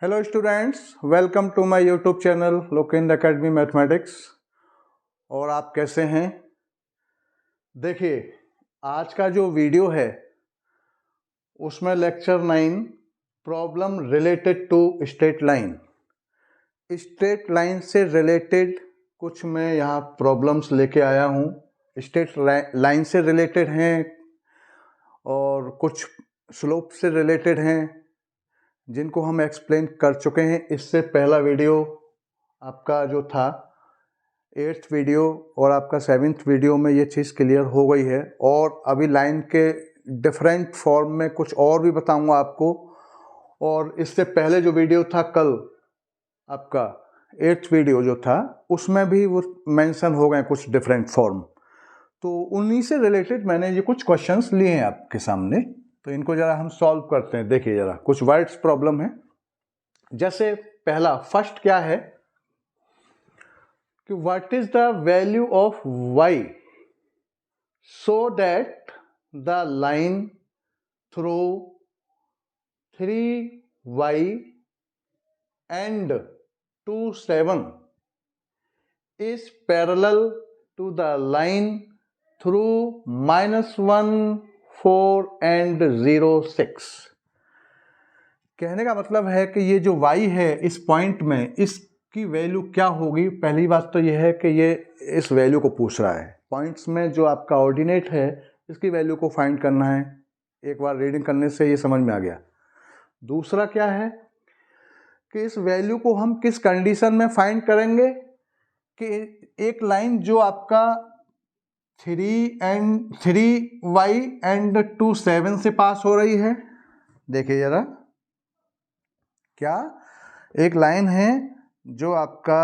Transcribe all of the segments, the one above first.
Hello students, welcome to my YouTube channel Lokendra academy mathematics. और आप कैसे हैं? देखिए, आज का जो वीडियो है उसमें lecture 9 problem related to straight line, straight line से रिलेटेड कुछ मैं यहाँ प्रॉब्लम्स लेके आया हूँ। स्ट्रेट लाइन से रिलेटेड हैं और कुछ स्लोप से रिलेटेड हैं जिनको हम एक्सप्लेन कर चुके हैं। इससे पहला वीडियो आपका जो था 8th वीडियो और आपका 7th वीडियो में ये चीज़ क्लियर हो गई है। और अभी लाइन के डिफरेंट फॉर्म में कुछ और भी बताऊंगा आपको। और इससे पहले जो वीडियो था कल आपका 8th वीडियो जो था उसमें भी वो मेंशन हो गए कुछ डिफरेंट फॉर्म। तो उन्हीं से रिलेटेड मैंने ये कुछ क्वेश्चंस लिए हैं आपके सामने, तो इनको ज़रा हम सॉल्व करते हैं। देखिए ज़रा कुछ वर्ड्स प्रॉब्लम है। जैसे पहला फर्स्ट क्या है कि what is the value of y so that the line through 3y and 2 7 is parallel to the line through -1 4 and 0 6। कहने का मतलब है कि ये जो y है इस पॉइंट में इसकी वैल्यू क्या होगी। पहली बात तो ये है कि ये इस वैल्यू को पूछ रहा है। पॉइंट्स में जो आपका ऑर्डिनेट है इसकी वैल्यू को फाइंड करना है। एक बार रीडिंग करने से ये समझ में आ गया। दूसरा क्या है कि इस वैल्यू को हम किस कंडीशन में फाइंड करेंगे कि एक लाइन जो आपका 3y and 2 7 से पास हो रही है। देखिए जरा, क्या एक लाइन है जो आपका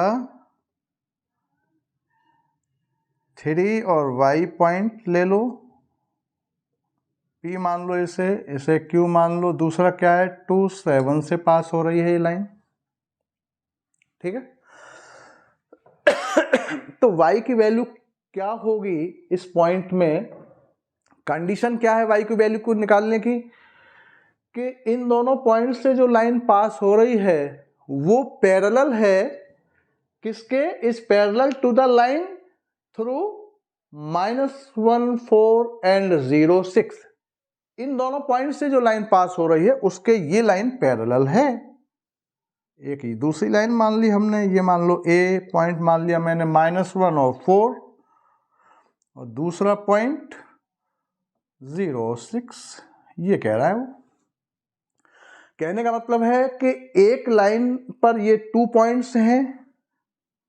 3 और y पॉइंट ले लो, p मान लो, इसे q मान लो। दूसरा क्या है 2 7 से पास हो रही है ये लाइन, ठीक है। तो y की वैल्यू क्या होगी इस पॉइंट में? कंडीशन क्या है y की वैल्यू को निकालने की कि इन दोनों पॉइंट से जो लाइन पास हो रही है वो पैरेलल है किसके? इस parallel to the line through -1 4 and 0 6। इन दोनों पॉइंट से जो लाइन पास हो रही है उसके ये लाइन पैरेलल है। एक ही दूसरी लाइन मान ली हमने, ये मान लो a पॉइंट मान लिया मैंने -1 और 4, और दूसरा पॉइंट 0 6। ये कह रहा है वो। कहने का मतलब है कि एक लाइन पर ये 2 पॉइंट्स हैं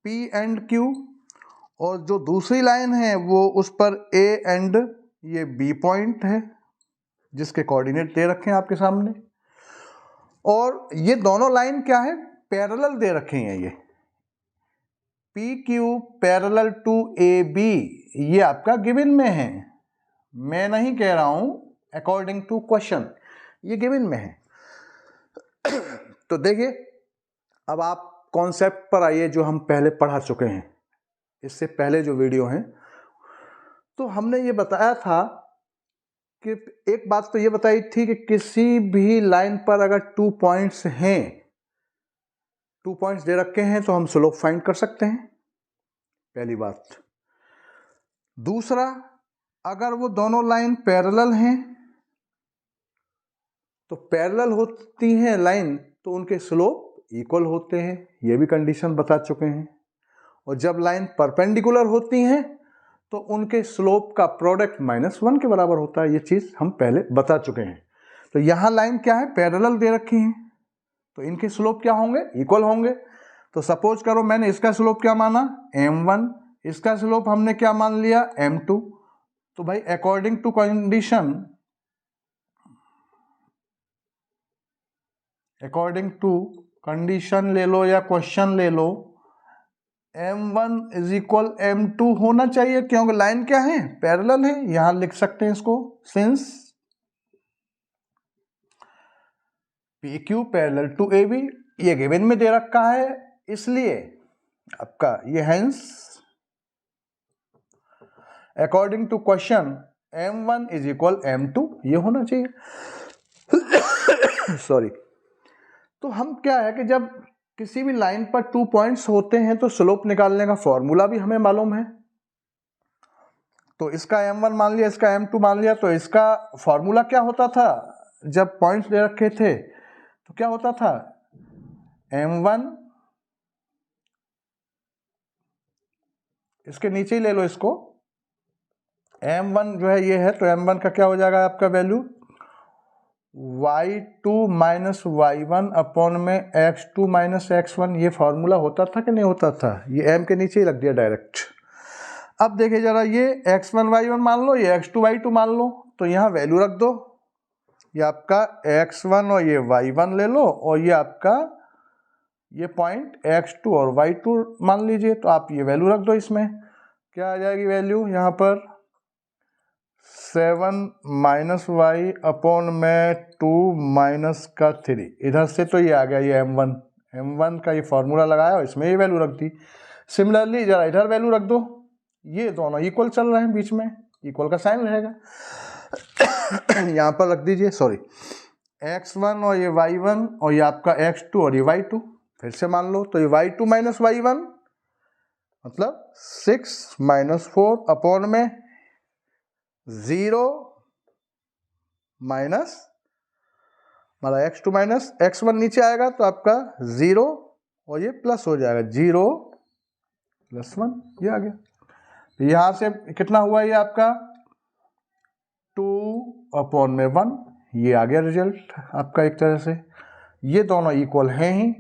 P एंड Q, और जो दूसरी लाइन है वो उस पर A एंड ये B पॉइंट है जिसके कोऑर्डिनेट दे रखे हैं आपके सामने। और ये दोनों लाइन क्या है? पैरेलल दे रखे हैं। ये PQ पैरेलल टू AB, ये आपका गिवन में है, मैं नहीं कह रहा हूं, अकॉर्डिंग टू क्वेश्चन ये गिवन में है। तो देखिए, अब आप कॉन्सेप्ट पर आइए जो हम पहले पढ़ा चुके हैं। इससे पहले जो वीडियो हैं तो हमने ये बताया था कि एक बात तो ये बताई थी कि किसी भी लाइन पर अगर 2 पॉइंट्स हैं, 2 पॉइंट्स दे रखे हैं तो हम स्लोप फाइंड कर सकते हैं, पहली बात। दूसरा, अगर वो दोनों लाइन पैरेलल हैं तो पैरेलल होती हैं लाइन तो उनके स्लोप इक्वल होते हैं, ये भी कंडीशन बता चुके हैं। और जब लाइन परपेंडिकुलर होती हैं तो उनके स्लोप का प्रोडक्ट -1 के बराबर होता है। ये चीज़ हम पहले बता चुके हैं। तो यहाँ लाइन क्या है? पैरेलल दे रखी हैं तो इनके स्लोप क्या होंगे? इक्वल होंगे। तो सपोज करो मैंने इसका स्लोप क्या माना? m1, इसका स्लोप हमने क्या मान लिया? m2। तो भाई according to condition, according to condition ले लो या क्वेश्चन ले लो, m1 इज इक्वल m2 होना चाहिए, क्योंकि लाइन क्या है? पैरेलल है। यहां लिख सकते हैं इसको, since PQ parallel to AB, ये गिवन में दे रखा है, इसलिए आपका ये hence according to question m1 is equal m2 ये होना चाहिए। सॉरी। तो हम क्या है कि जब किसी भी लाइन पर 2 पॉइंट्स होते हैं तो स्लोप निकालने का फॉर्मूला भी हमें मालूम है। तो इसका m1 मान लिया, इसका m2 मान लिया, तो इसका फॉर्मूला क्या होता था जब पॉइंट्स दे रखे थे, तो क्या होता था m1, इसके नीचे ही ले लो इसको, m1 जो है ये है, तो m1 का क्या हो जाएगा आपका value y2 minus y1 upon में x2 माइनस x1। ये फॉर्मूला होता था कि नहीं होता था, ये m के नीचे ही रख दिया डायरेक्ट। अब देखिए जरा, ये x1 y1 मान लो, ये x2 y2 मान लो, तो यहाँ वैल्यू रख दो, ये आपका x1 और ये y1 ले लो, और ये आपका ये पॉइंट x2 और y2 मान लीजिए, तो आप ये वैल्यू रख दो। इसमें क्या आ जाएगी वैल्यू यहाँ पर 7 माइनस वाई अपॉन में 2 माइनस का 3, इधर से तो ये आ गया ये m1 का ये फॉर्मूला लगाया और इसमें ये वैल्यू रख दी। सिमिलरली जरा इधर वैल्यू रख दो, ये दोनों इक्वल चल रहे हैं, बीच में इक्वल का साइन रहेगा यहाँ पर रख दीजिए, सॉरी, x1 और ये y1 और ये आपका x2 और ये y2, फिर से मान लो, तो ये y2 माइनस y1 मतलब 6 माइनस 4 अपॉन में 0 माइनस, मतलब x2 माइनस x1 नीचे आएगा तो आपका 0 और ये प्लस हो जाएगा 0 प्लस 1, ये आ गया। तो यहाँ से कितना हुआ ये आपका 2 अपॉन में 1, ये आ गया रिजल्ट आपका। एक तरह से ये दोनों इक्वल हैं ही,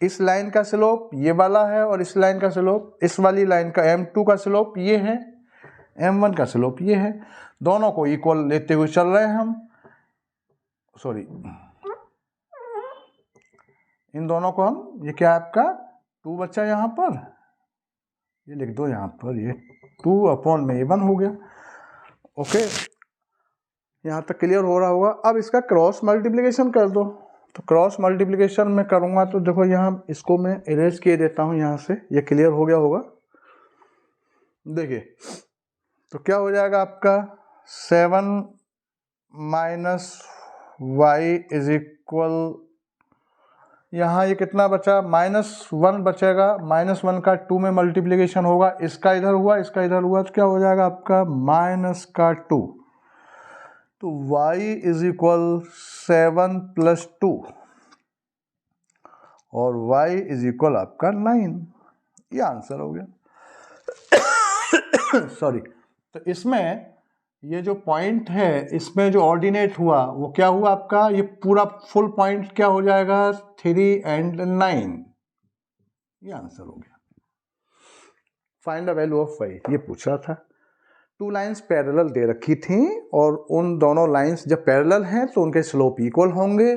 इस लाइन का स्लोप ये वाला है और इस लाइन का स्लोप, इस वाली लाइन का m2 का स्लोप ये है, m1 का स्लोप ये है, दोनों को इक्वल लेते हुए चल रहे हैं हम, सॉरी इन दोनों को हम, ये क्या आपका 2 बच्चा यहाँ पर, ये लिख दो यहाँ पर, ये 2 अपॉन में 1 हो गया। ओके, यहाँ तक क्लियर हो रहा होगा। अब इसका क्रॉस मल्टीप्लिकेशन कर दो, तो क्रॉस मल्टीप्लिकेशन में करूँगा तो देखो यहाँ इसको मैं इरेज किए देता हूँ यहाँ से, ये क्लियर हो गया होगा। देखिए तो क्या हो जाएगा आपका 7 माइनस वाई इज इक्वल, यहाँ ये कितना बचा -1 बचेगा, -1 का 2 में मल्टीप्लिकेशन होगा, इसका इधर हुआ इसका इधर हुआ, तो क्या हो जाएगा आपका -2, तो y इज इक्वल 7 प्लस 2 और y इज इक्वल आपका 9, ये आंसर हो गया सॉरी। तो इसमें ये जो पॉइंट है, इसमें जो ऑर्डिनेट हुआ वो क्या हुआ आपका, ये पूरा फुल पॉइंट क्या हो जाएगा 3 एंड 9, ये आंसर हो गया। Find the value of y, ये पूछ रहा था। 2 लाइंस पैरेलल दे रखी थी और उन दोनों लाइंस जब पैरेलल हैं तो उनके स्लोप इक्वल होंगे,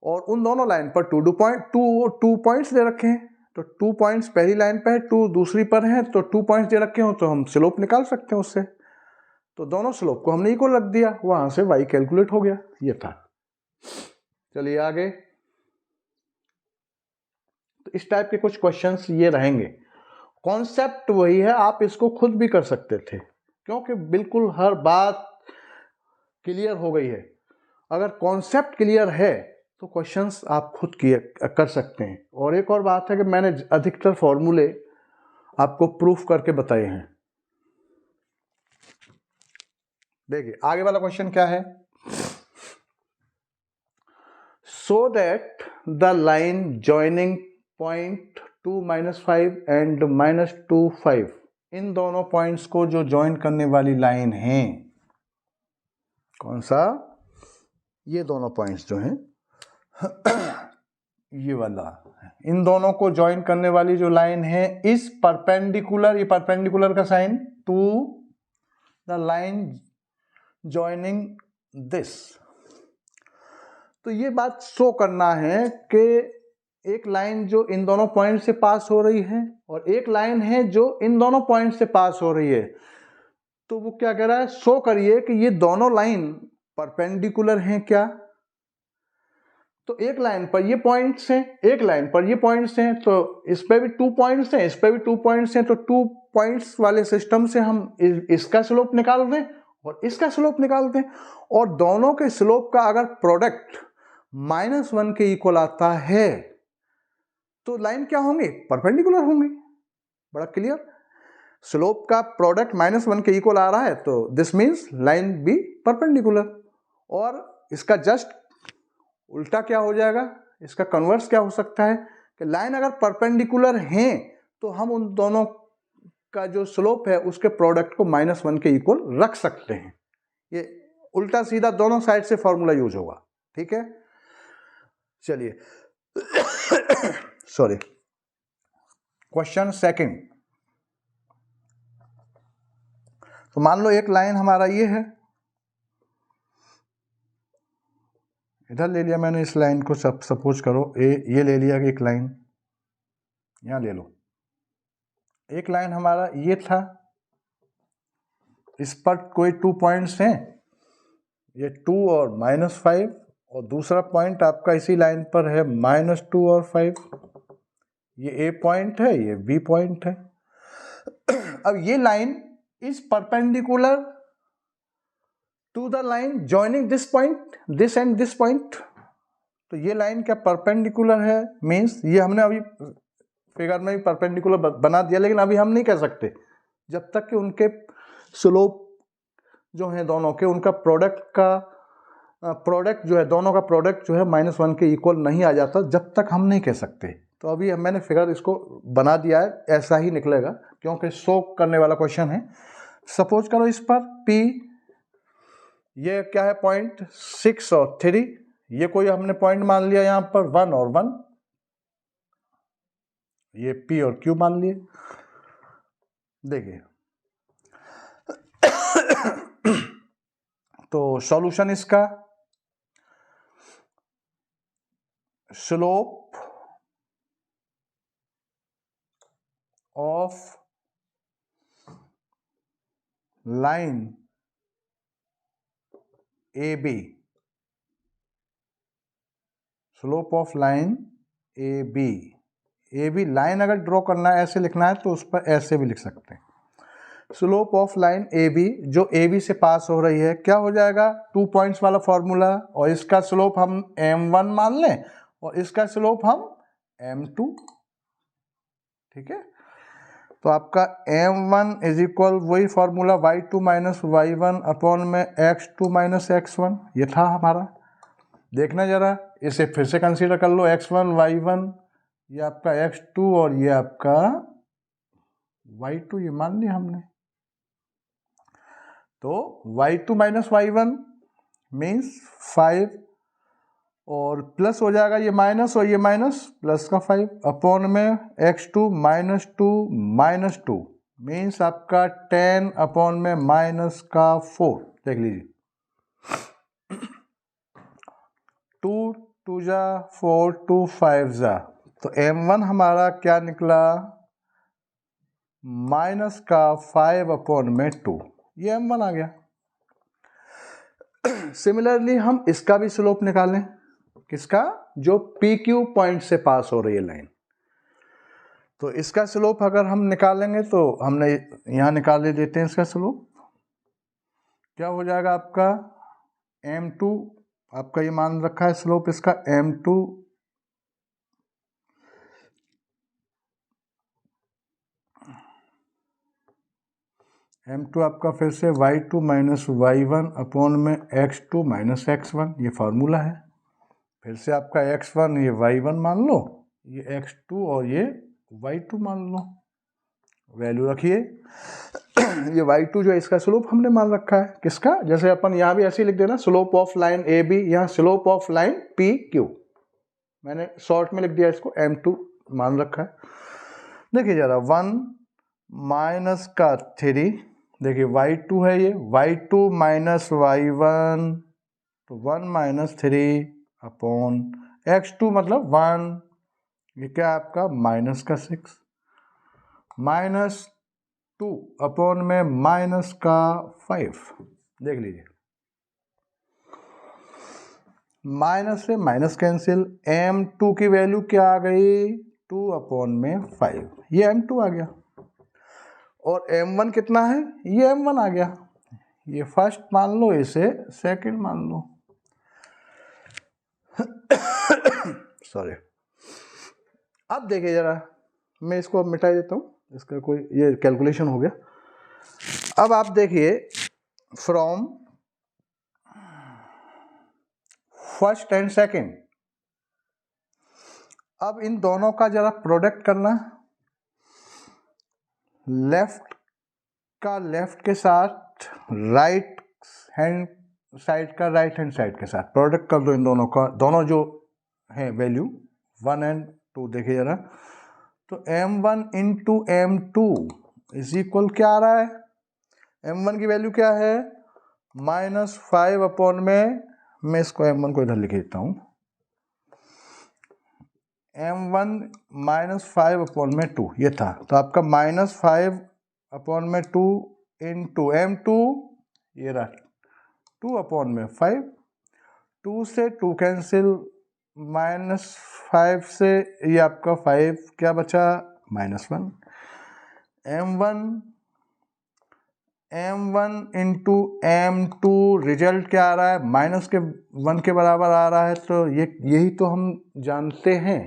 और उन दोनों लाइन पर 2 पॉइंट्स दे रखे हैं, तो 2 पॉइंट्स पहली लाइन पर है, 2 दूसरी पर है, तो 2 पॉइंट्स दे रखे हो तो हम स्लोप निकाल सकते हैं उससे, तो दोनों स्लोप को हमने इक्वल रख दिया, वहां से y कैलकुलेट हो गया, ये था। चलिए आगे, तो इस टाइप के कुछ क्वेश्चंस ये रहेंगे। कॉन्सेप्ट वही है, आप इसको खुद भी कर सकते थे क्योंकि बिल्कुल हर बात क्लियर हो गई है। अगर कॉन्सेप्ट क्लियर है तो क्वेश्चंस आप खुद कर सकते हैं। और एक और बात है कि मैंने अधिकतर फॉर्मूले आपको प्रूफ करके बताए हैं। देखिए आगे वाला क्वेश्चन क्या है, so that the line joining point 2 -5 and -2 5, इन दोनों पॉइंट्स को जो ज्वाइन करने वाली लाइन है, कौन सा, ये दोनों पॉइंट्स जो हैं ये वाला, इन दोनों को ज्वाइन करने वाली जो लाइन है इस परपेंडिकुलर, ये परपेंडिकुलर का sign to the line joining this. तो ये बात शो करना है कि एक लाइन जो इन दोनों पॉइंट से पास हो रही है और एक लाइन है जो इन दोनों पॉइंट से पास हो रही है, तो वो क्या कह रहा है, शो करिए कि ये दोनों लाइन परपेंडिकुलर हैं क्या। तो एक लाइन पर ये पॉइंट्स हैं, एक लाइन पर ये पॉइंट्स हैं, तो इस पे भी 2 पॉइंट्स हैं, इस पे भी 2 पॉइंट्स हैं, तो 2 पॉइंट्स वाले सिस्टम से हम इसका स्लोप निकाल दें और इसका स्लोप निकाल दें, और दोनों के स्लोप का अगर प्रोडक्ट -1 के इक्वल आता है तो लाइन क्या होंगे, परपेंडिकुलर होंगे। बड़ा क्लियर। स्लोप का प्रोडक्ट -1 के इक्वल आ रहा है तो this means line be perpendicular. और इसका जस्ट उल्टा क्या हो जाएगा, इसका कन्वर्स क्या हो सकता है कि लाइन अगर परपेंडिकुलर हैं तो हम उन दोनों का जो स्लोप है उसके प्रोडक्ट को -1 के इक्वल रख सकते हैं। ये उल्टा सीधा दोनों साइड से फॉर्मूला यूज होगा। ठीक है, चलिए सॉरी। Question second. तो मान लो एक लाइन हमारा ये है, इधर ले लिया मैंने इस लाइन को, सब सपोज करो ये ले लिया एक लाइन, यहां ले लो। एक लाइन हमारा ये था, इस पर कोई 2 पॉइंट्स हैं, ये 2 और -5, और दूसरा पॉइंट आपका इसी लाइन पर है -2 और 5। ये ए पॉइंट है, ये बी पॉइंट है। अब ये line is perpendicular to the line joining this point, this and this point. तो ये लाइन क्या परपेंडिकुलर है, मीन्स ये हमने अभी फिगर में भी परपेंडिकुलर बना दिया, लेकिन अभी हम नहीं कह सकते जब तक कि उनके स्लोप जो है दोनों के, उनका प्रोडक्ट जो है, दोनों का प्रोडक्ट जो है -1 के इक्वल नहीं आ जाता, जब तक हम नहीं कह सकते। तो अभी मैंने फिगर इसको बना दिया है, ऐसा ही निकलेगा क्योंकि शो करने वाला क्वेश्चन है। सपोज करो इस पर P, ये क्या है पॉइंट 6 और 3, ये कोई हमने पॉइंट मान लिया यहाँ पर 1 और 1, ये P और Q मान लिए। देखिए तो सॉल्यूशन इसका, slope of line AB, slope of line AB line अगर ड्रॉ करना है, ऐसे लिखना है तो उस पर ऐसे भी लिख सकते हैं। स्लोप ऑफ लाइन AB जो AB से पास हो रही है, क्या हो जाएगा, 2 पॉइंट्स वाला फॉर्मूला, और इसका स्लोप हम M1 मान लें और इसका स्लोप हम M2। ठीक है, तो आपका M1 इज इक्वल वही formula y2 minus y1 upon में x2 माइनस x1, ये था हमारा। देखना जरा, इसे फिर से कंसीडर कर लो, x1 y1, ये आपका x2 और ये आपका y2, ये मान लिया हमने। तो y2 माइनस y1 मीन्स 5, और प्लस हो जाएगा ये माइनस और ये माइनस, प्लस का 5 अपॉन में x2 माइनस 2 माइनस 2 मीन्स आपका 10 अपॉन में माइनस का 4। देख लीजिए 2 2 जा 4 2 5 जा, तो M1 हमारा क्या निकला, माइनस का 5 अपॉन में 2, ये M1 आ गया। सिमिलरली हम इसका भी स्लोप निकालें, किसका, जो PQ पॉइंट से पास हो रही है लाइन। तो इसका स्लोप अगर हम निकालेंगे तो हमने यहां निकाल देते हैं इसका स्लोप, क्या हो जाएगा आपका M2, आपका ये मान रखा है स्लोप इसका M2 आपका फिर से y2 माइनस y1 अपॉन में x2 माइनस x1, ये फार्मूला है। फिर से आपका x1 ये y1 मान लो, ये x2 और ये y2 मान लो, वैल्यू रखिए। ये y2 जो है इसका स्लोप हमने मान रखा है, किसका, जैसे अपन यहाँ भी ऐसे ही लिख देना, स्लोप ऑफ लाइन AB, यहाँ स्लोप ऑफ लाइन PQ, मैंने शॉर्ट में लिख दिया इसको, M2 मान रखा है। देखिए जरा 1 माइनस का 3, देखिए y2 है ये, y2 माइनस y1, तो 1 माइनस 3 अपॉन x2 मतलब 1, ये क्या आपका माइनस का 6, माइनस 2 अपॉन में माइनस का 5। देख लीजिए माइनस से माइनस कैंसिल, M2 की वैल्यू क्या आ गई, 2 अपॉन में 5, ये M2 आ गया। और M1 कितना है, ये M1 आ गया। ये फर्स्ट मान लो, इसे सेकंड मान लो। सॉरी। अब देखिए जरा, मैं इसको अब मिटा देता हूँ, इसका कोई ये कैलकुलेशन हो गया। अब आप देखिए फ्रॉम फर्स्ट एंड सेकंड, अब इन दोनों का जरा प्रोडक्ट करना, लेफ्ट का लेफ्ट के साथ राइट हैंड साइड का राइट हैंड साइड के साथ प्रोडक्ट कर दो इन दोनों का, दोनों जो है वैल्यू 1 एंड 2 देखिए जरा। तो m1 into m2 is equal क्या आ रहा है, m1 की वैल्यू क्या है -5 अपॉन में, मैं इसको m1 को इधर लिख देता हूँ, m1 -5 अपॉन में 2 ये था, तो आपका -5 अपॉन में 2 इंटू m2 ये रहा 2 अपॉन में 5, 2 से 2 कैंसिल, -5 से ये आपका 5 क्या बचा -1, m1 इंटू m2 रिजल्ट क्या आ रहा है -1 के बराबर आ रहा है। तो यही तो हम जानते हैं,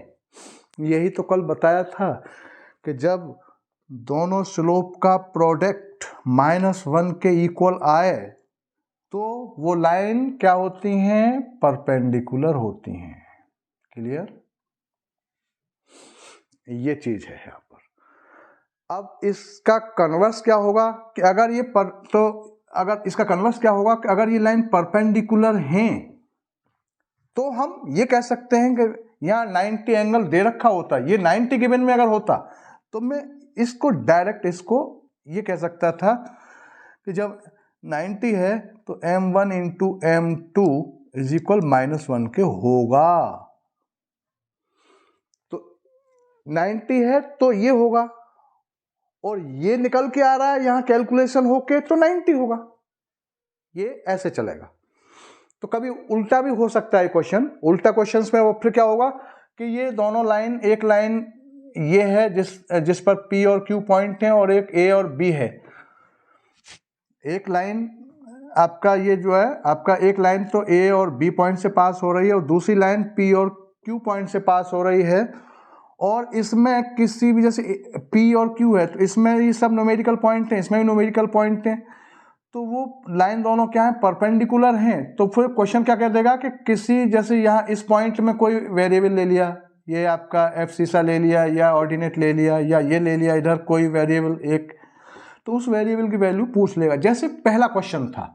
यही तो कल बताया था कि जब दोनों स्लोप का प्रोडक्ट -1 के इक्वल आए तो वो लाइन क्या होती हैं, परपेंडिकुलर होती हैं। क्लियर, ये चीज है यहाँ पर। अब इसका कन्वर्स क्या होगा कि अगर ये अगर इसका कन्वर्स क्या होगा कि अगर ये लाइन परपेंडिकुलर हैं तो हम ये कह सकते हैं कि यहाँ 90 एंगल दे रखा होता, ये 90 गिवन में अगर होता तो मैं इसको डायरेक्ट इसको ये कह सकता था कि जब 90 है तो m1 into m2 is equal -1 के होगा। तो 90 है तो ये होगा, और ये निकल के आ रहा है यहां कैलकुलेशन होके तो 90 होगा, ये ऐसे चलेगा। तो कभी उल्टा भी हो सकता है क्वेश्चन, उल्टा क्वेश्चंस में वो फिर क्या होगा कि ये दोनों लाइन, एक लाइन ये है जिस पर P और Q पॉइंट हैं और एक A और B है, एक लाइन आपका ये जो है आपका एक लाइन तो A और B पॉइंट से पास हो रही है और दूसरी लाइन P और Q पॉइंट से पास हो रही है, और इसमें किसी भी जैसे P और Q है तो इसमें ये सब न्यूमेरिकल पॉइंट हैं, इसमें भी न्यूमेरिकल पॉइंट हैं, तो वो लाइन दोनों क्या है परपेंडिकुलर हैं। तो फिर क्वेश्चन क्या कह देगा कि किसी जैसे यहाँ इस पॉइंट में कोई वेरिएबल ले लिया, ये आपका एफ सीसा ले लिया या ऑर्डिनेट ले लिया या ये ले लिया इधर कोई वेरिएबल एक, तो उस वेरिएबल की वैल्यू पूछ लेगा जैसे पहला क्वेश्चन था।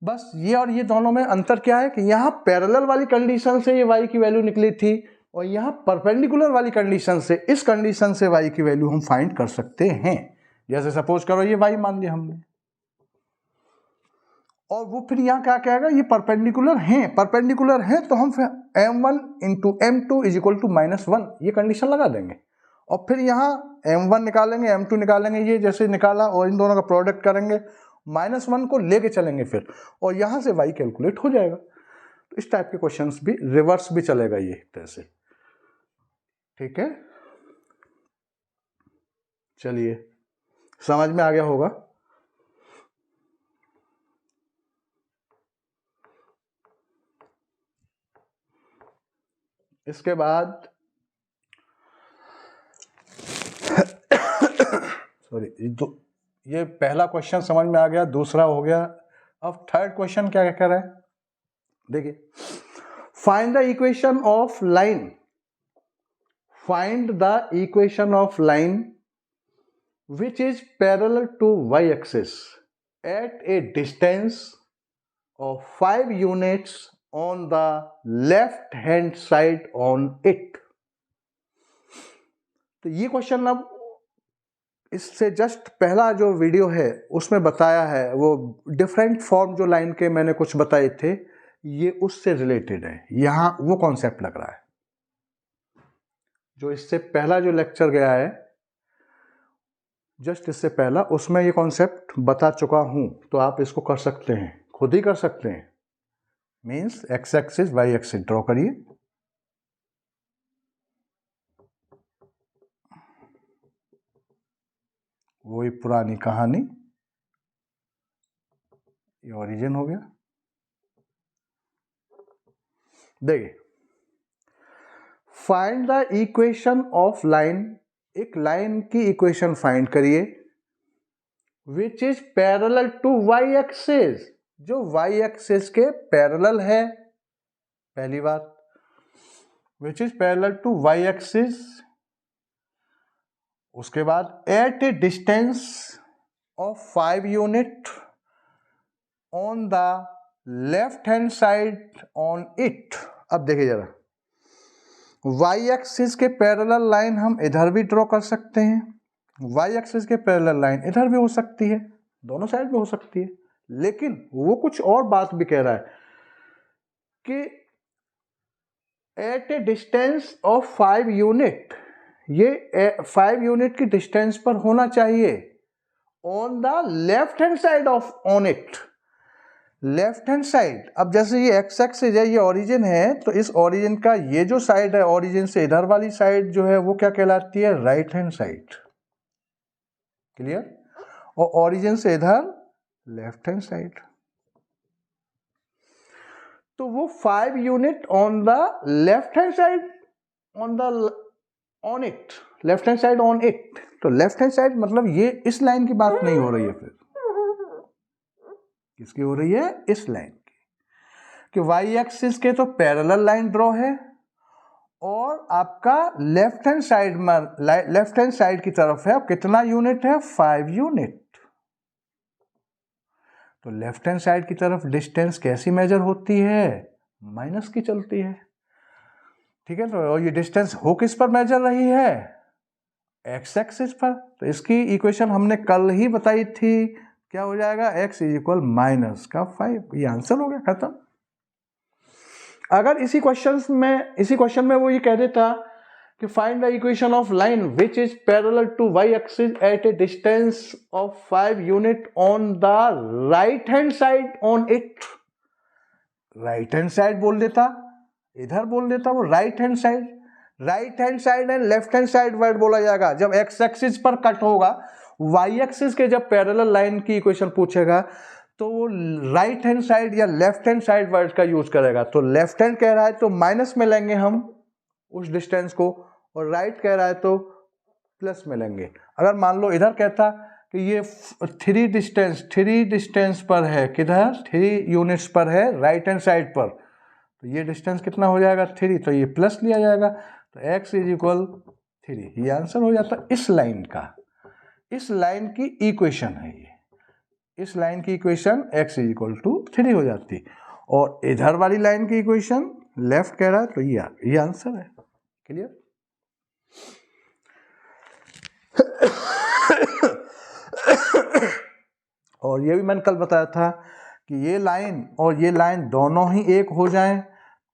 बस ये और ये दोनों में अंतर क्या है कि यहाँ पैरेलल वाली कंडीशन से ये y की वैल्यू निकली थी और यहाँ परपेंडिकुलर वाली कंडीशन से, इस कंडीशन से y की वैल्यू हम फाइंड कर सकते हैं। जैसे सपोज करो ये y मान लिया हमने, और वो फिर यहाँ क्या कहेगा ये परपेंडिकुलर हैं तो हम फिर m1 into m2 is equal to -1 ये कंडीशन लगा देंगे, और फिर यहाँ m1 निकालेंगे m2 निकालेंगे, ये जैसे निकाला और इन दोनों का प्रोडक्ट करेंगे, -1 को लेके चलेंगे फिर, और यहाँ से y कैलकुलेट हो जाएगा। तो इस टाइप के क्वेश्चंस भी रिवर्स भी चलेगा ये तरह से। ठीक है, चलिए समझ में आ गया होगा। इसके बाद सॉरी, ये पहला क्वेश्चन समझ में आ गया, दूसरा हो गया। अब थर्ड क्वेश्चन क्या कह रहा है, देखिए, find the equation of line, find the equation of line which is parallel to y-axis at a distance of 5 units on the left hand side on it। तो ये क्वेश्चन अब इससे जस्ट पहला जो वीडियो है उसमें बताया है, वो डिफरेंट फॉर्म जो लाइन के मैंने कुछ बताए थे ये उससे रिलेटेड है, यहां वो कॉन्सेप्ट लग रहा है। जो इससे पहला जो लेक्चर गया है जस्ट इससे पहला, उसमें ये कॉन्सेप्ट बता चुका हूं, तो आप इसको कर सकते हैं, खुद ही कर सकते हैं। Means X axis Y axis draw करिए, वही पुरानी कहानी, ये ओरिजिन हो गया, देखिए, find the equation of line, एक लाइन की इक्वेशन फाइंड करिए which is parallel to Y axis, जो वाई एक्सिस के पैरेलल है, पहली बात, which is parallel to Y axis. उसके बाद at a distance of 5 unit on the left hand side on it. अब देखिए जरा, वाई एक्सिस के पैरेलल लाइन हम इधर भी ड्रॉ कर सकते हैं, वाई एक्सिस के पैरेलल लाइन इधर भी हो सकती है, दोनों साइड में हो सकती है, लेकिन वो कुछ और बात भी कह रहा है कि at a distance of 5 unit, ये 5 यूनिट की डिस्टेंस पर होना चाहिए on the left hand side of on it, left hand side. अब जैसे ये एक्स एक्सिस है, ये ओरिजिन है, तो इस ओरिजिन का ये जो साइड है, ओरिजिन से इधर वाली साइड जो है वो क्या कहलाती है, राइट हैंड साइड, क्लियर, और ओरिजिन से इधर लेफ्ट हैंड साइड। तो वो 5 unit on the left hand side on the on it, left hand side on it, तो लेफ्ट हैंड साइड मतलब ये इस लाइन की बात नहीं हो रही है, फिर किसकी हो रही है, इस लाइन की, कि वाई एक्सिस के तो पैरेलल लाइन ड्रॉ है और आपका लेफ्ट हैंड साइड में, लेफ्ट हैंड साइड की तरफ है, कितना यूनिट है, 5 यूनिट। तो लेफ्ट हैंड साइड की तरफ डिस्टेंस कैसी मेजर होती है, माइनस की चलती है, ठीक है। तो और ये डिस्टेंस हो किस पर मेजर रही है, एक्स एक्सिस पर। तो इसकी इक्वेशन हमने कल ही बताई थी, क्या हो जाएगा, x इज इक्वल माइनस का 5, ये आंसर हो गया, खत्म। अगर इसी क्वेश्चन में वो ये कह देता कि find the equation of line which is parallel to Y axis at a distance of 5 unit on the right hand side on it, right hand side बोल देता, इधर बोल देता वो right hand side, right hand side and left hand side word बोला जाएगा जब X axis पर कट होगा। वाई एक्सिस के जब पैरेलल लाइन की इक्वेशन पूछेगा तो वो राइट हैंड साइड या लेफ्ट हैंड साइड वर्ड का यूज करेगा। तो लेफ्ट हैंड कह रहा है तो माइनस में लेंगे हम उस डिस्टेंस को, और राइट कह रहा है तो प्लस में लेंगे। अगर मान लो इधर कहता कि ये 3 डिस्टेंस पर है, किधर, 3 यूनिट्स पर है राइट हैंड साइड पर, तो ये डिस्टेंस कितना हो जाएगा, 3, तो ये प्लस लिया जाएगा, तो x इज इक्वल 3, ये आंसर हो जाता इस लाइन का, इस लाइन की इक्वेशन है ये, इस लाइन की equation x is equal to 3 हो जाती, और इधर वाली लाइन की इक्वेशन लेफ्ट कह रहा है तो ये आंसर है, क्लियर। और ये भी मैंने कल बताया था कि ये लाइन और ये लाइन दोनों ही एक हो जाएं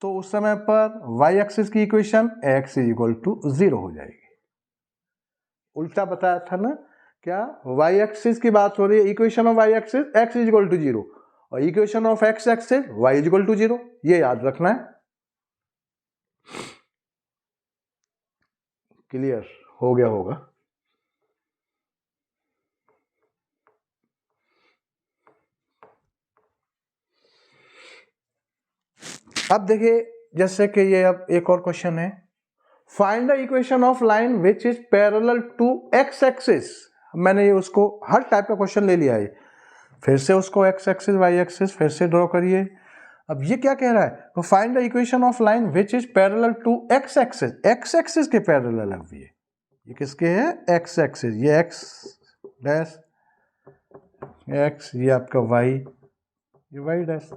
तो उस समय पर y एक्सिस की equation x is equal to 0 हो जाएगी। उल्टा बताया था ना, क्या y एक्सिस की बात हो रही है, equation of y axis x is equal to 0 और equation of x axis y is equal to 0, ये याद रखना है, क्लियर हो गया होगा। अब देखिए जैसे कि ये अब एक और क्वेश्चन है, find the equation of line which is parallel to X axis. मैंने ये उसको हर टाइप का क्वेश्चन ले लिया है, फिर से उसको एक्स एक्सिस वाई एक्सिस फिर से ड्रॉ करिए। अब ये क्या कह रहा है, तो find the equation of line which is parallel to X axis, X axis के पैरेलल है ये किसके है, एक्स एक्सिस, ये एक्स डैश एक्स, ये आपका वाई, ये Y dash,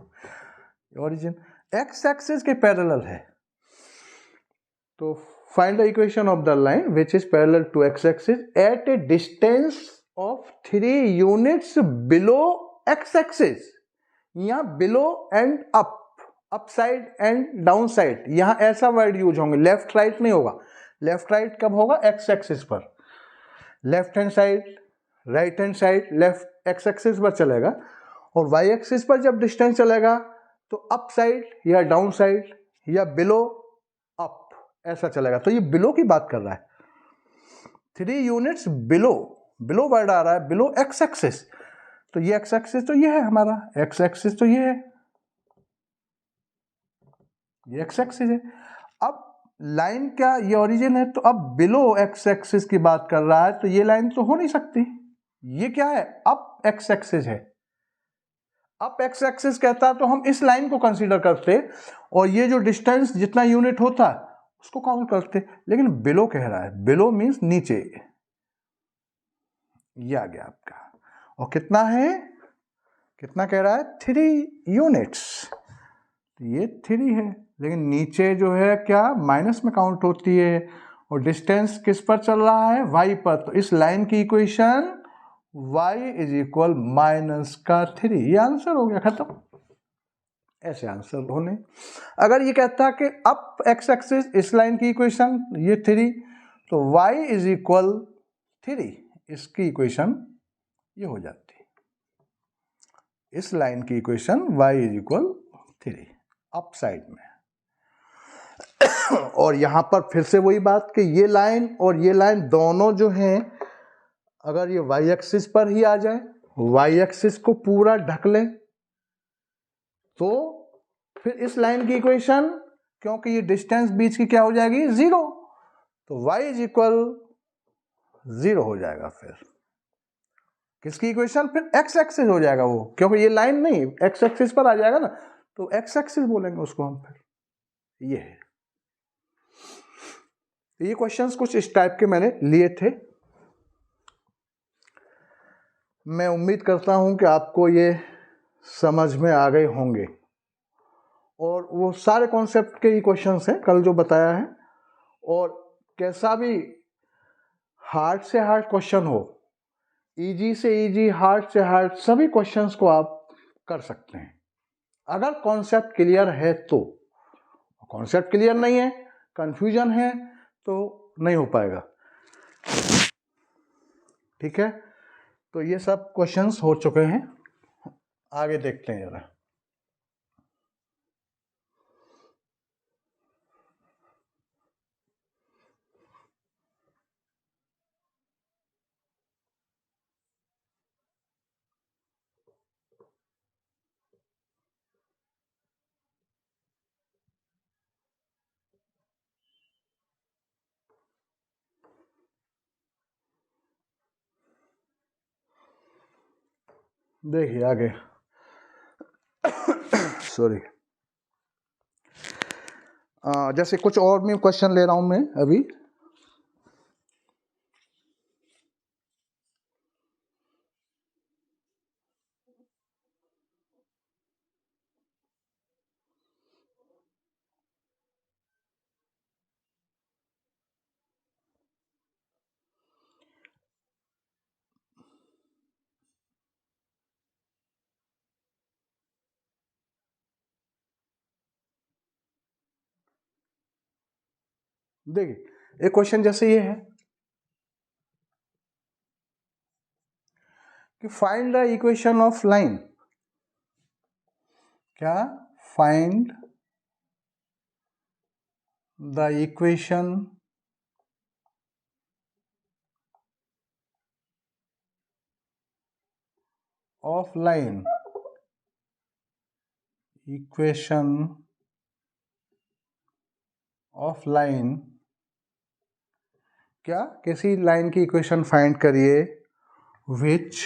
origin X axis के पैरेलल है। तो find the equation of the line which is parallel to X axis at a distance of 3 units below X axis. यहां below and up side and down side, यहां ऐसा word use होंगे, left right नहीं होगा। Left right कब होगा, x axis पर, left hand side right hand side left x axis पर चलेगा, और वाई एक्सिस पर जब डिस्टेंस चलेगा तो अप साइड या डाउन साइड या बिलो अप ऐसा चलेगा। तो ये बिलो की बात कर रहा है, 3 यूनिट्स बिलो, बिलो वर्ड आ रहा है, बिलो एक्स एक्सिस, तो ये एक्स एक्सिस तो ये है हमारा, एक्स एक्सिस तो ये है, ये एक्स एक्सिस है। अब लाइन क्या ये ओरिजिन है, तो अब बिलो एक्स एक्सिस की बात कर रहा है, तो ये लाइन तो हो नहीं सकती। ये क्या है, अप एक्स एक्सिस है। अप एक्स एक्सिस कहता है तो हम इस लाइन को कंसीडर करते और ये जो डिस्टेंस जितना यूनिट होता है उसको काउंट करते, लेकिन बिलो कह रहा है, बिलो मींस नीचे। ये आ गया आपका, और कितना है, कितना कह रहा है, 3 यूनिट्स। ये 3 है, लेकिन नीचे जो है क्या माइनस में काउंट होती है, और डिस्टेंस किस पर चल रहा है, y पर। तो इस लाइन की equation y is equal minus का 3। ये आंसर हो गया, खत्म। ऐसे आंसर होने। अगर ये कहता कि अप एक्स एक्सिस इस लाइन की इक्वेशन ये 3, तो y इज इक्वल 3, इसकी इक्वेशन ये हो जाती, इस लाइन की equation y is equal 3 up side में। और यहां पर फिर से वही बात कि ये लाइन और ये लाइन दोनों जो हैं, अगर ये y एक्सिस पर ही आ जाए, y एक्सिस को पूरा ढक ले, तो फिर इस लाइन की इक्वेशन, क्योंकि ये डिस्टेंस बीच की क्या हो जाएगी, 0, तो y इज इक्वल 0 हो जाएगा। फिर किसकी इक्वेशन, फिर x एक्सिस हो जाएगा वो, क्योंकि ये लाइन नहीं x एक्सिस पर आ जाएगा ना, तो x एक्सिस बोलेंगे उसको हम। फिर ये है, ये क्वेश्चंस कुछ इस टाइप के मैंने लिए थे। मैं उम्मीद करता हूं कि आपको ये समझ में आ गए होंगे, और वो सारे कॉन्सेप्ट के ही क्वेश्चंस हैं कल जो बताया है। और कैसा भी हार्ड से हार्ड क्वेश्चन हो, इजी से इजी, हार्ड से हार्ड, सभी क्वेश्चंस को आप कर सकते हैं अगर कॉन्सेप्ट क्लियर है तो। कॉन्सेप्ट क्लियर नहीं है, कंफ्यूजन है, तो नहीं हो पाएगा। ठीक है, तो ये सब क्वेश्चंस हो चुके हैं, आगे देखते हैं जरा। देखिए आगे सॉरी, जैसे कुछ और भी क्वेश्चन ले रहा हूं मैं अभी। देखिए एक क्वेश्चन जैसे ये है कि find the equation of line, क्या, find the equation of line, equation of line, क्या, किसी लाइन की इक्वेशन फाइंड करिए विच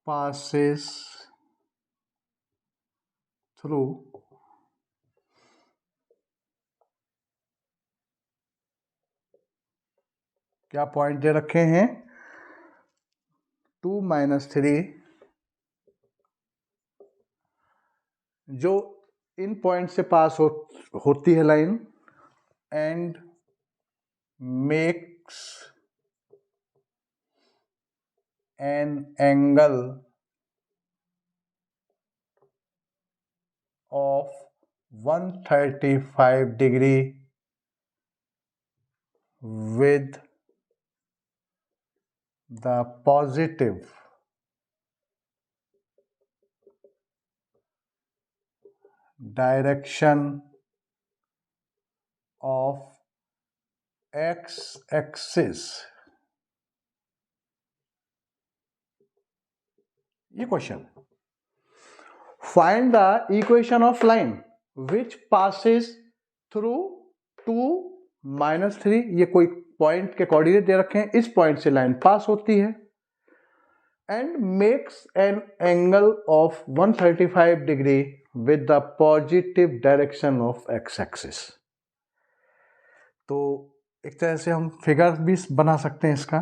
passes through क्या पॉइंट दे रखे हैं, 2 - 3, जो इन पॉइंट से पास होती है line, and makes an angle of 135 degree with the positive direction of x-axis। ये question find the equation of line which passes through 2 -3, ये कोई पॉइंट के कोऑर्डिनेट दे रखे हैं, इस पॉइंट से लाइन पास होती है, and makes an angle of 135 degree with the positive direction of x axis. तो एक तरह से हम फिगर भी बना सकते हैं इसका।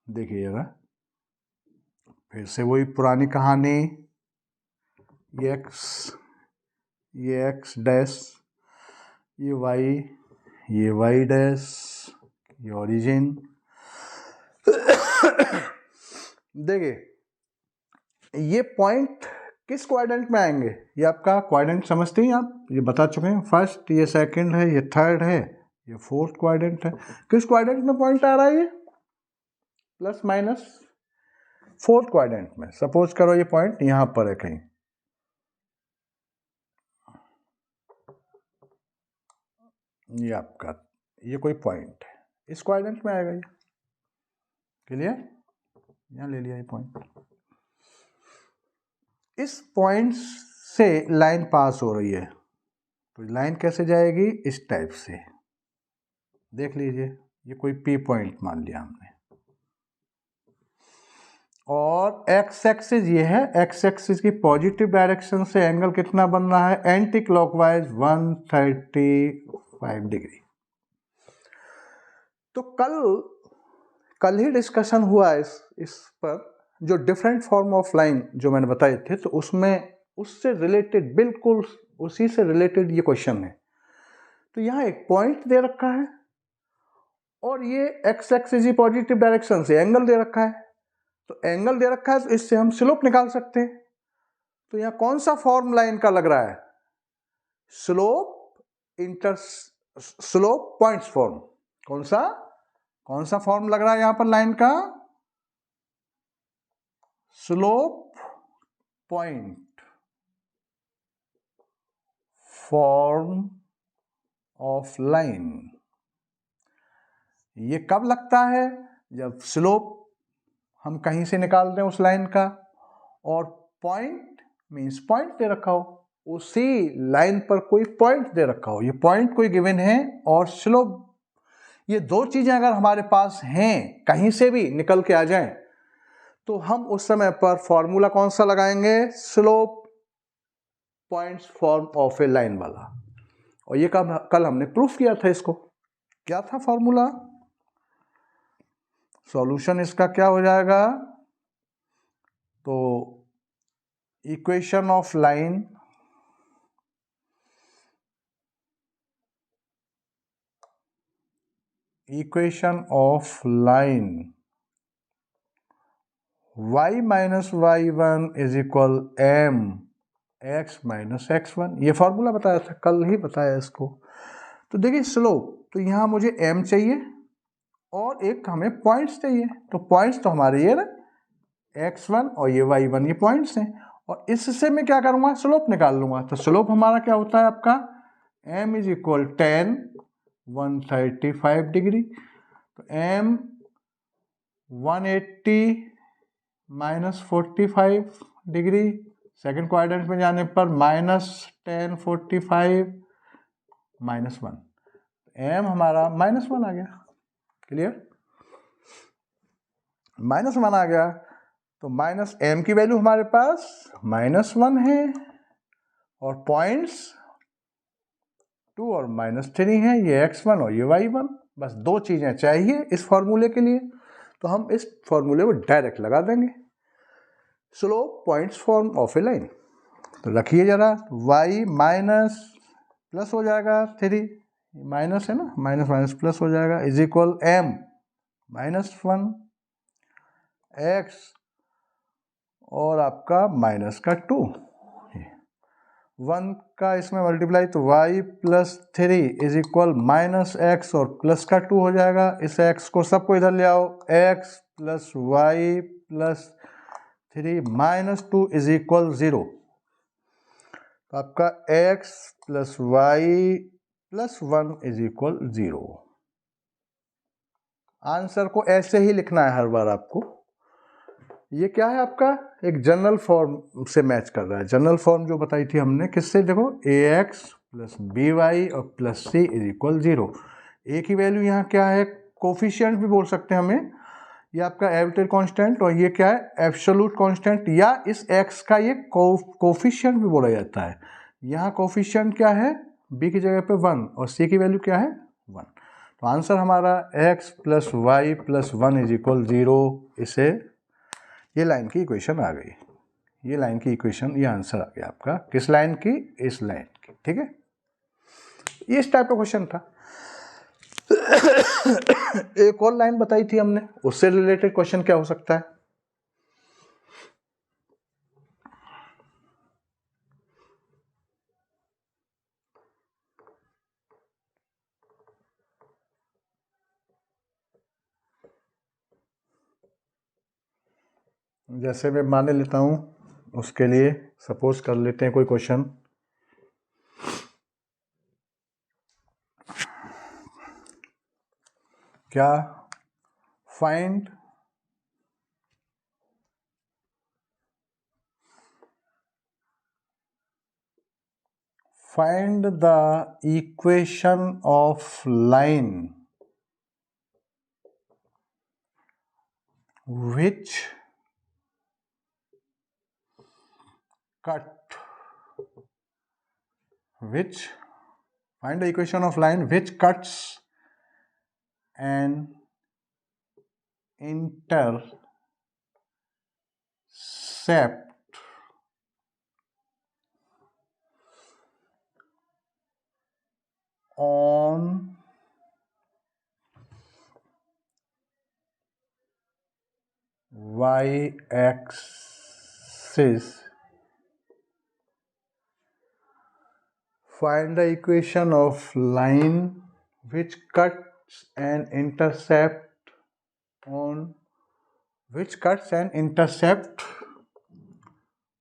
देखिए जरा, फिर से वही पुरानी कहानी, ये एक्स डैश, ये वाई डैश, ये ओरिजिन। देखिए ये पॉइंट किस क्वाड्रेंट में आएंगे, ये आपका क्वाड्रेंट समझते हैं आप, ये बता चुके हैं। फर्स्ट, ये सेकंड है, ये थर्ड है, ये फोर्थ क्वाड्रेंट है। किस क्वाड्रेंट में पॉइंट आ रहा है ये? प्लस माइनस फोर्थ क्वाड्रेंट में। सपोज करो ये पॉइंट यहां पर है कहीं, ये आपका ये कोई पॉइंट है, इस क्वाड्रेंट में आएगा ये। क्लियर? यहां ले लिया ये पॉइंट। इस पॉइंट से लाइन पास हो रही है, तो लाइन कैसे जाएगी? इस टाइप से। देख लीजिए, ये कोई पी पॉइंट मान लिया हमने, और एक्स एक्सिस ये है, एक्स एक्सिस की पॉजिटिव डायरेक्शन से एंगल कितना बन रहा है? Anti clockwise 135 degree. तो कल ही डिस्कशन हुआ इस पर, जो डिफरेंट फॉर्म ऑफ लाइन जो मैंने बताए थे, तो उसमें उससे रिलेटेड, बिल्कुल उसी से रिलेटेड ये क्वेश्चन है। तो यहाँ एक पॉइंट दे रखा है और ये एक्स एक्सिस पॉजिटिव डायरेक्शन से एंगल दे रखा है। तो एंगल दे रखा है, तो इससे हम स्लोप निकाल सकते हैं। तो यहाँ कौन सा फॉर्म लाइन का लग रहा है? Slope points form. कौन सा फॉर्म लग रहा है यहाँ पर लाइन का? Slope point form of line. ये कब लगता है? जब स्लोप हम कहीं से निकाल दें उस लाइन का, और पॉइंट मींस पॉइंट दे रखा हो, उसी लाइन पर कोई पॉइंट दे रखा हो, ये पॉइंट कोई गिवन है, और स्लोप, ये दो चीजें अगर हमारे पास हैं, कहीं से भी निकल के आ जाएं, तो हम उस समय पर फॉर्मूला कौन सा लगाएंगे? Slope points form of A line वाला। और ये कल हमने प्रूफ किया था इसको। क्या था फॉर्मूला? सॉल्यूशन इसका क्या हो जाएगा? तो equation of line y minus y1 is equal m x minus x1। ये फॉर्मूला बताया था, कल ही बताया इसको। तो देखिए स्लोप, तो यहाँ मुझे m चाहिए और एक हमें पॉइंट्स चाहिए। तो पॉइंट्स तो हमारे ये ना x1 और ये y1, ये पॉइंट्स हैं, और इससे मैं क्या करूँगा? स्लोप निकाल लूँगा। तो स्लोप हमारा क्या होता है आपका? m is equal 10 135 degree. तो m 180 minus 45 degree, second quadrant में जाने पर माइनस 10 45 माइनस 1, m हमारा माइनस 1 आ गया। क्लियर? माइनस 1 आ गया, तो माइनस m की वैल्यू हमारे पास माइनस 1 है, और पॉइंट्स 2 और माइनस 3 है, ये x1 और ये y1। बस दो चीजें चाहिए इस फॉर्मूले के लिए, तो हम इस फॉर्मूले को डायरेक्ट लगा देंगे। Slope points form of A line. तो रखिए जरा, y माइनस प्लस हो जाएगा 3, माइनस है ना, माइनस माइनस प्लस हो जाएगा, is equal m minus 1 x और आपका माइनस का 2, 1 का इसमें मल्टीप्लाई, तो y plus 3 is equal minus x और प्लस का 2 हो जाएगा। इस x को सबको इधर ले आओ, x plus Y plus 3 minus 2 is equal 0। तो आपका x plus Y plus 1 is equal 0। Answer को ऐसे ही लिखना है हर बार आपको, ये क्या है आपका, एक जनरल फॉर्म से मैच कर रहा है। जनरल फॉर्म जो बताई थी हमने किससे, देखो ax प्लस बी वाई और प्लस सी इज इक्वल 0। ए की वैल्यू यहाँ क्या है, कोफिशिएंट भी बोल सकते हैं हमें, ये आपका आर्बिट्रेरी कांस्टेंट, और ये क्या है एब्सोल्यूट कांस्टेंट, या इस x का ये कोफिशिएंट भी बोला जाता है। यहाँ कोफिशिएंट क्या है, b की जगह पे 1 और c की वैल्यू क्या है 1। तो आंसर हमारा x plus Y plus 1 is equal 0। इसे ये लाइन की इक्वेशन आ गई, ये लाइन की इक्वेशन, ये आंसर आ गया आपका। किस लाइन की, इस लाइन की, ठीक है। ये इस टाइप का क्वेश्चन था। एक और लाइन बताई थी हमने, उससे रिलेटेड क्वेश्चन क्या हो सकता है। जैसे मैं मान लेता हूं, उसके लिए सपोज कर लेते हैं कोई क्वेश्चन, क्या find the equation of line which find the equation of line which cuts an intercept on y-axis. Find the equation of line which cuts an intercept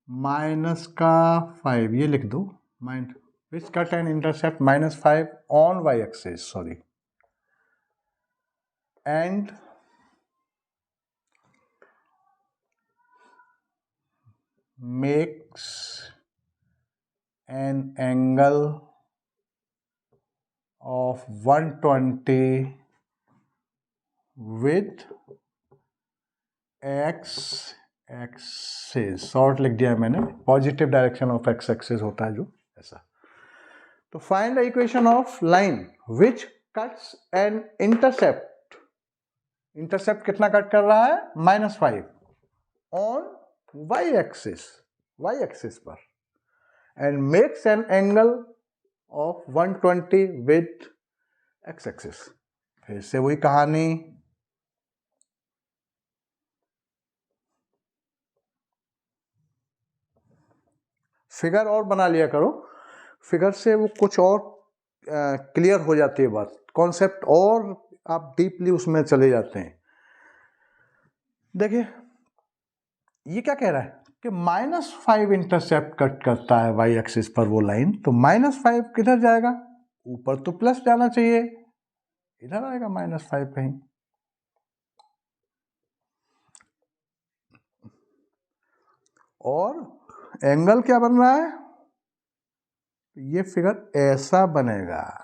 minus का 5, ये लिख दो, which cut an intercept -5 on y-axis, sorry, and makes an angle of 120 with x-axis, short लिख दिया मैंने, positive direction of x-axis होता है जो, ऐसा। तो find the equation of line which cuts an intercept, intercept कितना कट कर रहा है -5 ऑन y-axis पर, and makes an angle of 120 with x-axis। फिर से वही कहानी, फिगर और बना लिया करो, फिगर से वो कुछ और क्लियर हो जाती है बात, कॉन्सेप्ट और आप डीपली उसमें चले जाते हैं। देखिए ये क्या कह रहा है कि -5 इंटरसेप्ट कट करता है वाई एक्सिस पर वो लाइन, तो -5 किधर जाएगा, ऊपर तो प्लस जाना चाहिए, इधर आएगा -5 कहीं। और एंगल क्या बन रहा है, ये फिगर ऐसा बनेगा,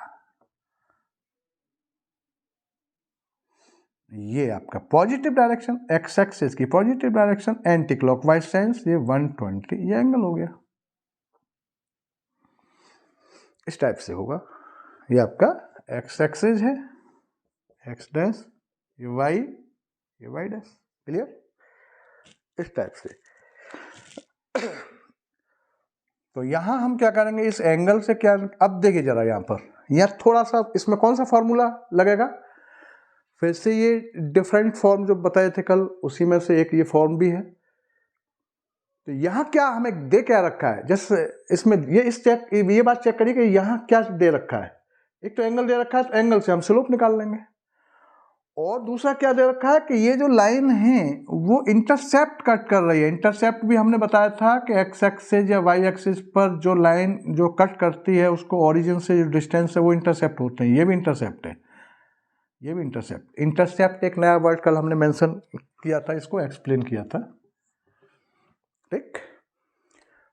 ये आपका पॉजिटिव डायरेक्शन, एक्स एक्सिस की positive direction, anti clockwise sense, ये 120, ये एंगल हो गया, इस टाइप से होगा। ये आपका एक्स एक्सिस है, एक्स डैश, ये वाई डैश, क्लियर, इस टाइप से। तो यहां हम क्या करेंगे, इस एंगल से क्या, अब देखिए जरा यहां पर, यहां थोड़ा सा इसमें कौन सा फॉर्मूला लगेगा, फिर से ये डिफरेंट फॉर्म जो बताए थे कल, उसी में से एक ये फॉर्म भी है। तो यहाँ क्या हमें दे क्या रखा है, जैसे इसमें ये बात चेक करिए कि यहाँ क्या दे रखा है। एक तो एंगल दे रखा है, तो एंगल से हम स्लोप निकाल लेंगे, और दूसरा क्या दे रखा है कि ये जो लाइन है वो इंटरसेप्ट कट कर रही है। इंटरसेप्ट भी हमने बताया था कि एक्स एक्सिस या वाई एक्सिस पर जो लाइन जो कट करती है उसको ओरिजिन से जो डिस्टेंस है वो इंटरसेप्ट होते हैं, ये भी इंटरसेप्ट है, ये भी इंटरसेप्ट। इंटरसेप्ट एक नया वर्ड कल हमने मेंशन किया था, इसको एक्सप्लेन किया था, ठीक।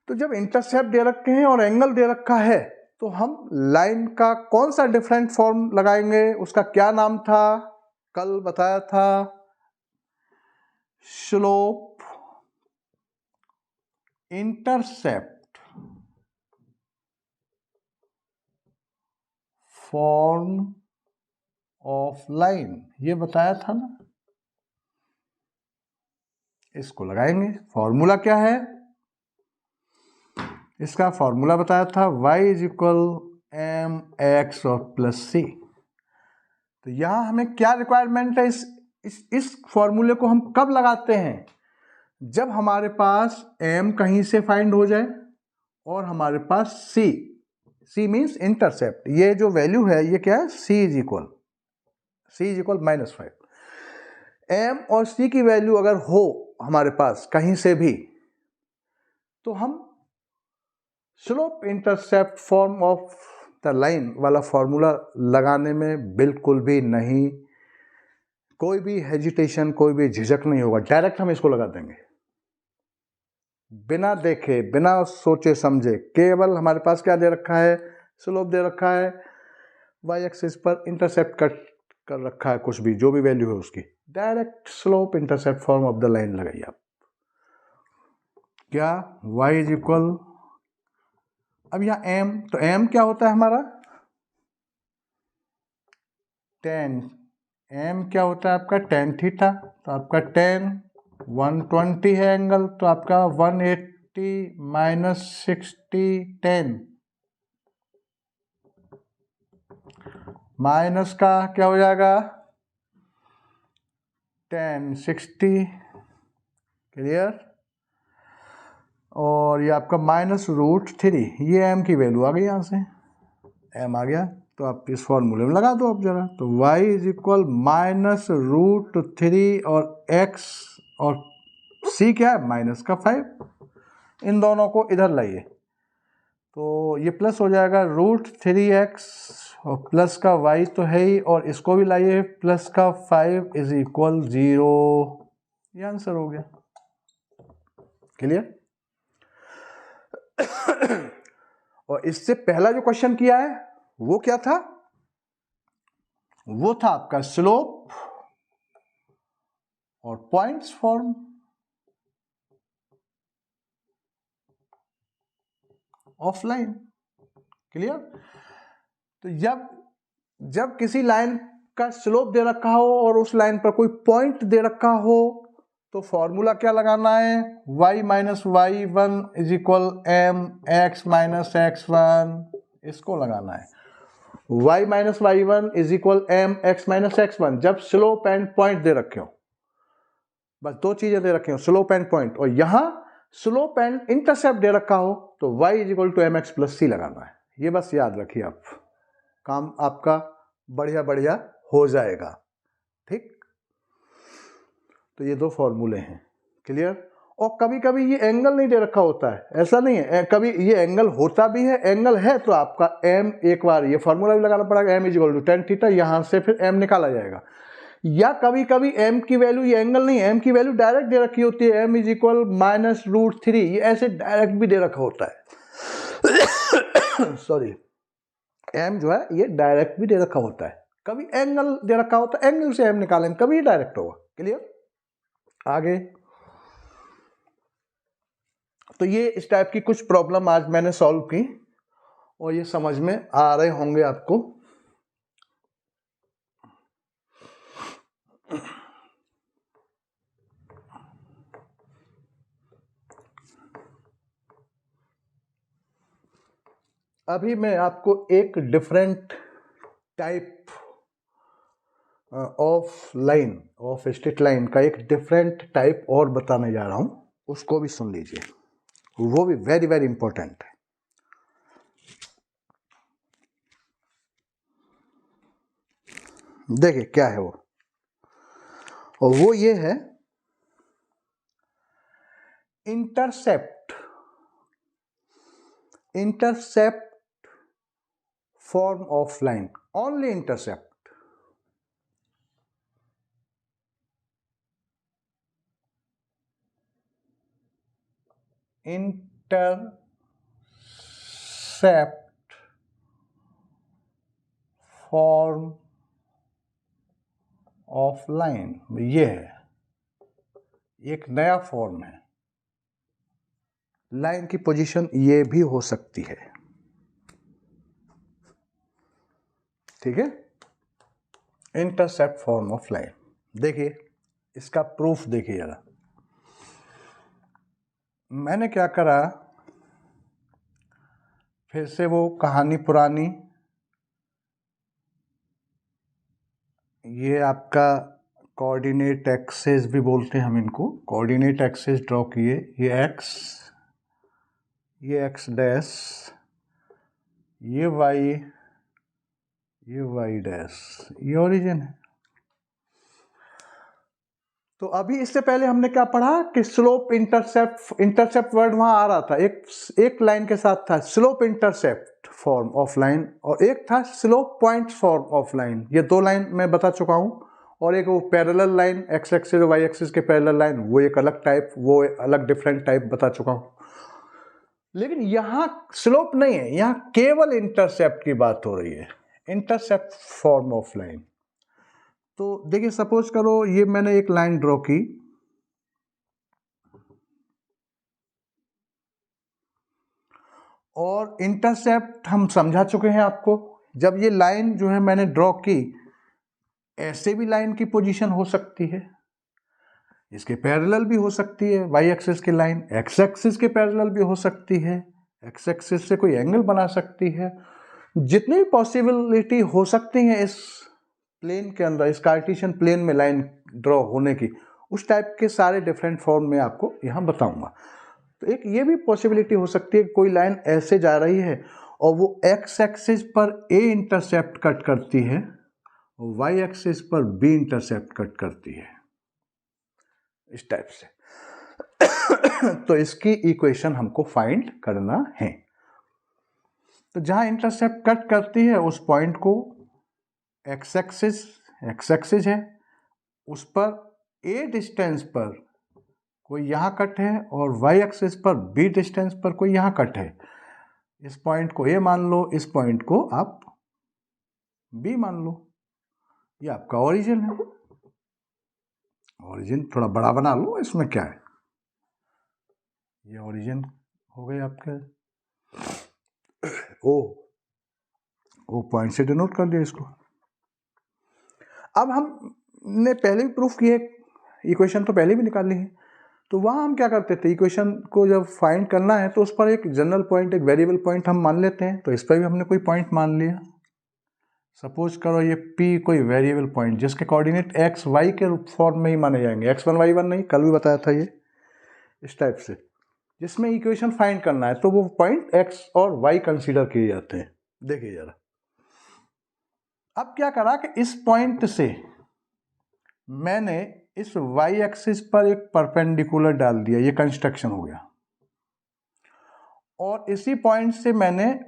तो जब इंटरसेप्ट दे रखे हैं और एंगल दे रखा है तो हम लाइन का कौन सा डिफरेंट फॉर्म लगाएंगे, उसका क्या नाम था, कल बताया था, slope intercept form of line, ये बताया था ना। इसको लगाएंगे। फॉर्मूला क्या है इसका, फॉर्मूला बताया था y is equal M X और प्लस सी। तो यहां हमें क्या रिक्वायरमेंट है, इस फॉर्मूले को हम कब लगाते हैं, जब हमारे पास m कहीं से फाइंड हो जाए और हमारे पास c मीन्स इंटरसेप्ट, ये जो वैल्यू है ये क्या है, c इज इक्वल -5। m और c की वैल्यू अगर हो हमारे पास कहीं से भी, तो हम slope intercept form of the line वाला फॉर्मूला लगाने में बिल्कुल भी नहीं, कोई भी हेजिटेशन, कोई भी झिझक नहीं होगा, डायरेक्ट हम इसको लगा देंगे बिना देखे, बिना सोचे समझे। केवल हमारे पास क्या दे रखा है, स्लोप दे रखा है, y एक्सिस पर इंटरसेप्ट कट कर रखा है, कुछ भी जो भी वैल्यू है उसकी, direct slope intercept form of the line लगाइए आप। क्या y इज इक्वल, अब यहां m, तो m क्या होता है हमारा tan, m क्या होता है आपका tan थीटा, तो आपका tan 120 है एंगल, तो आपका 180 माइनस 60 tan, माइनस का क्या हो जाएगा tan 60, क्लियर। और ये आपका -√3, ये m की वैल्यू आ गई, यहाँ से m आ गया, तो आप इस फॉर्मूले में लगा दो आप जरा। तो y इज इक्वल -√3 और x और c क्या है -5, इन दोनों को इधर लाइए तो ये प्लस हो जाएगा √3x और प्लस का y तो है ही, और इसको भी लाइए प्लस का 5 इज इक्वल 0, ये आंसर हो गया, क्लियर। और इससे पहला जो क्वेश्चन किया है वो क्या था, वो था आपका स्लोप और points form, of line, clear. तो जब किसी लाइन का स्लोप दे रखा हो और उस लाइन पर कोई पॉइंट दे रखा हो, तो फॉर्मूला क्या लगाना है, y minus y1 is equal M X minus x1, इसको लगाना है। y minus y1 is equal M X minus x1 जब स्लोप एंड पॉइंट दे रखे हो, बस दो चीजें दे रखे हो, स्लोप एंड पॉइंट, और यहां स्लोप एंड इंटरसेप्ट दे रखा हो तो y is equal to M X plus C लगाना है। ये बस याद रखिए आप, काम आपका बढ़िया बढ़िया हो जाएगा, ठीक। तो ये दो फॉर्मूले हैं, क्लियर। और कभी कभी ये एंगल नहीं दे रखा होता है, ऐसा नहीं है, कभी ये एंगल होता भी है, एंगल है तो आपका m, एक बार ये फॉर्मूला भी लगाना पड़ेगा, m is equal to tan theta, यहां से फिर m निकाला जाएगा। या कभी कभी m की वैल्यू, ये एंगल नहीं, m की वैल्यू डायरेक्ट दे रखी होती है, m इज इक्वल -√3, ये ऐसे डायरेक्ट भी दे रखा होता है। सॉरी, m जो है ये डायरेक्ट भी दे रखा होता है, कभी एंगल दे रखा होता है, एंगल से m निकालेंगे, कभी डायरेक्ट होगा, क्लियर। आगे, तो ये इस टाइप की कुछ प्रॉब्लम आज मैंने सॉल्व की और ये समझ में आ रहे होंगे आपको। अभी मैं आपको एक different type of line, of straight line का एक डिफरेंट टाइप और बताने जा रहा हूं, उसको भी सुन लीजिए, वो भी वेरी वेरी इंपॉर्टेंट है। देखिए क्या है वो, और वो ये है intercept form of line, only intercept. Intercept form of line, ये है, एक नया फॉर्म है। लाइन की पोजीशन ये भी हो सकती है, ठीक है, इंटरसेप्ट फॉर्म ऑफ लाइन। देखिए इसका प्रूफ देखिए जरा। मैंने क्या करा, फिर से वो कहानी पुरानी, ये आपका कोऑर्डिनेट एक्सेस भी बोलते हैं हम इनको, कोऑर्डिनेट एक्सेस ड्रॉ किए, ये एक्स, ये एक्स डैश, ये वाई, ये वाई डैश, ये ओरिजिन है। तो अभी इससे पहले हमने क्या पढ़ा कि स्लोप इंटरसेप्ट, इंटरसेप्ट वर्ड वहां आ रहा था, एक लाइन के साथ था slope intercept form of line, और एक था slope point form of line. ये दो लाइन मैं बता चुका हूं, और एक वो पैरेलल लाइन, एक्स एक्सिस और वाई एक्सिस के पैरेलल लाइन, वो एक अलग टाइप, वो अलग डिफरेंट टाइप बता चुका हूं। लेकिन यहां स्लोप नहीं है, यहां केवल इंटरसेप्ट की बात हो रही है, इंटरसेप्ट फॉर्म ऑफ लाइन। तो देखिए सपोज करो ये मैंने एक लाइन ड्रॉ की, और इंटरसेप्ट हम समझा चुके हैं आपको। जब ये लाइन जो है मैंने ड्रॉ की, ऐसे भी लाइन की पोजीशन हो सकती है, इसके पैरेलल भी हो सकती है, वाई एक्सिस की लाइन एक्स एक्सिस के पैरेलल भी हो सकती है, एक्स एक्सिस से कोई एंगल बना सकती है। जितनी भी पॉसिबिलिटी हो सकती हैं इस प्लेन के अंदर, इस कार्टेशियन प्लेन में लाइन ड्रॉ होने की, उस टाइप के सारे डिफरेंट फॉर्म में आपको यहाँ बताऊंगा। तो एक ये भी पॉसिबिलिटी हो सकती है कि कोई लाइन ऐसे जा रही है और वो एक्स एक्सिस पर ए इंटरसेप्ट कट करती है और वाई एक्सिस पर बी इंटरसेप्ट कट करती है, इस टाइप से। तो इसकी इक्वेशन हमको फाइंड करना है। तो जहां इंटरसेप्ट कट करती है उस पॉइंट को एक्स एक्सिस है, उस पर ए डिस्टेंस पर कोई यहाँ कट है और वाई एक्सिस पर बी डिस्टेंस पर कोई यहाँ कट है। इस पॉइंट को ए मान लो, इस पॉइंट को आप बी मान लो, ये आपका ओरिजिन है। ओरिजिन थोड़ा बड़ा बना लो, इसमें क्या है, ये ओरिजिन हो गए आपके। ओ पॉइंट से डिनोट कर दिया इसको। अब हमने पहले भी प्रूफ किए, इक्वेशन तो पहले भी निकाल ली है। तो वहाँ हम क्या करते थे, इक्वेशन को जब फाइंड करना है तो उस पर एक जनरल पॉइंट, एक वेरिएबल पॉइंट हम मान लेते हैं। तो इस पर भी हमने कोई पॉइंट मान लिया। सपोज करो ये P कोई वेरिएबल पॉइंट जिसके कोऑर्डिनेट एक्स वाई के फॉर्म में ही माने जाएंगे, x1 y1 नहीं, कल भी बताया था ये, इस टाइप से, जिसमें इक्वेशन फाइंड करना है तो वो पॉइंट x और y कंसीडर किए जाते हैं। देखिए जरा, अब क्या करा कि इस पॉइंट से मैंने इस y एक्सिस पर एक परपेंडिकुलर डाल दिया, ये कंस्ट्रक्शन हो गया, और इसी पॉइंट से मैंने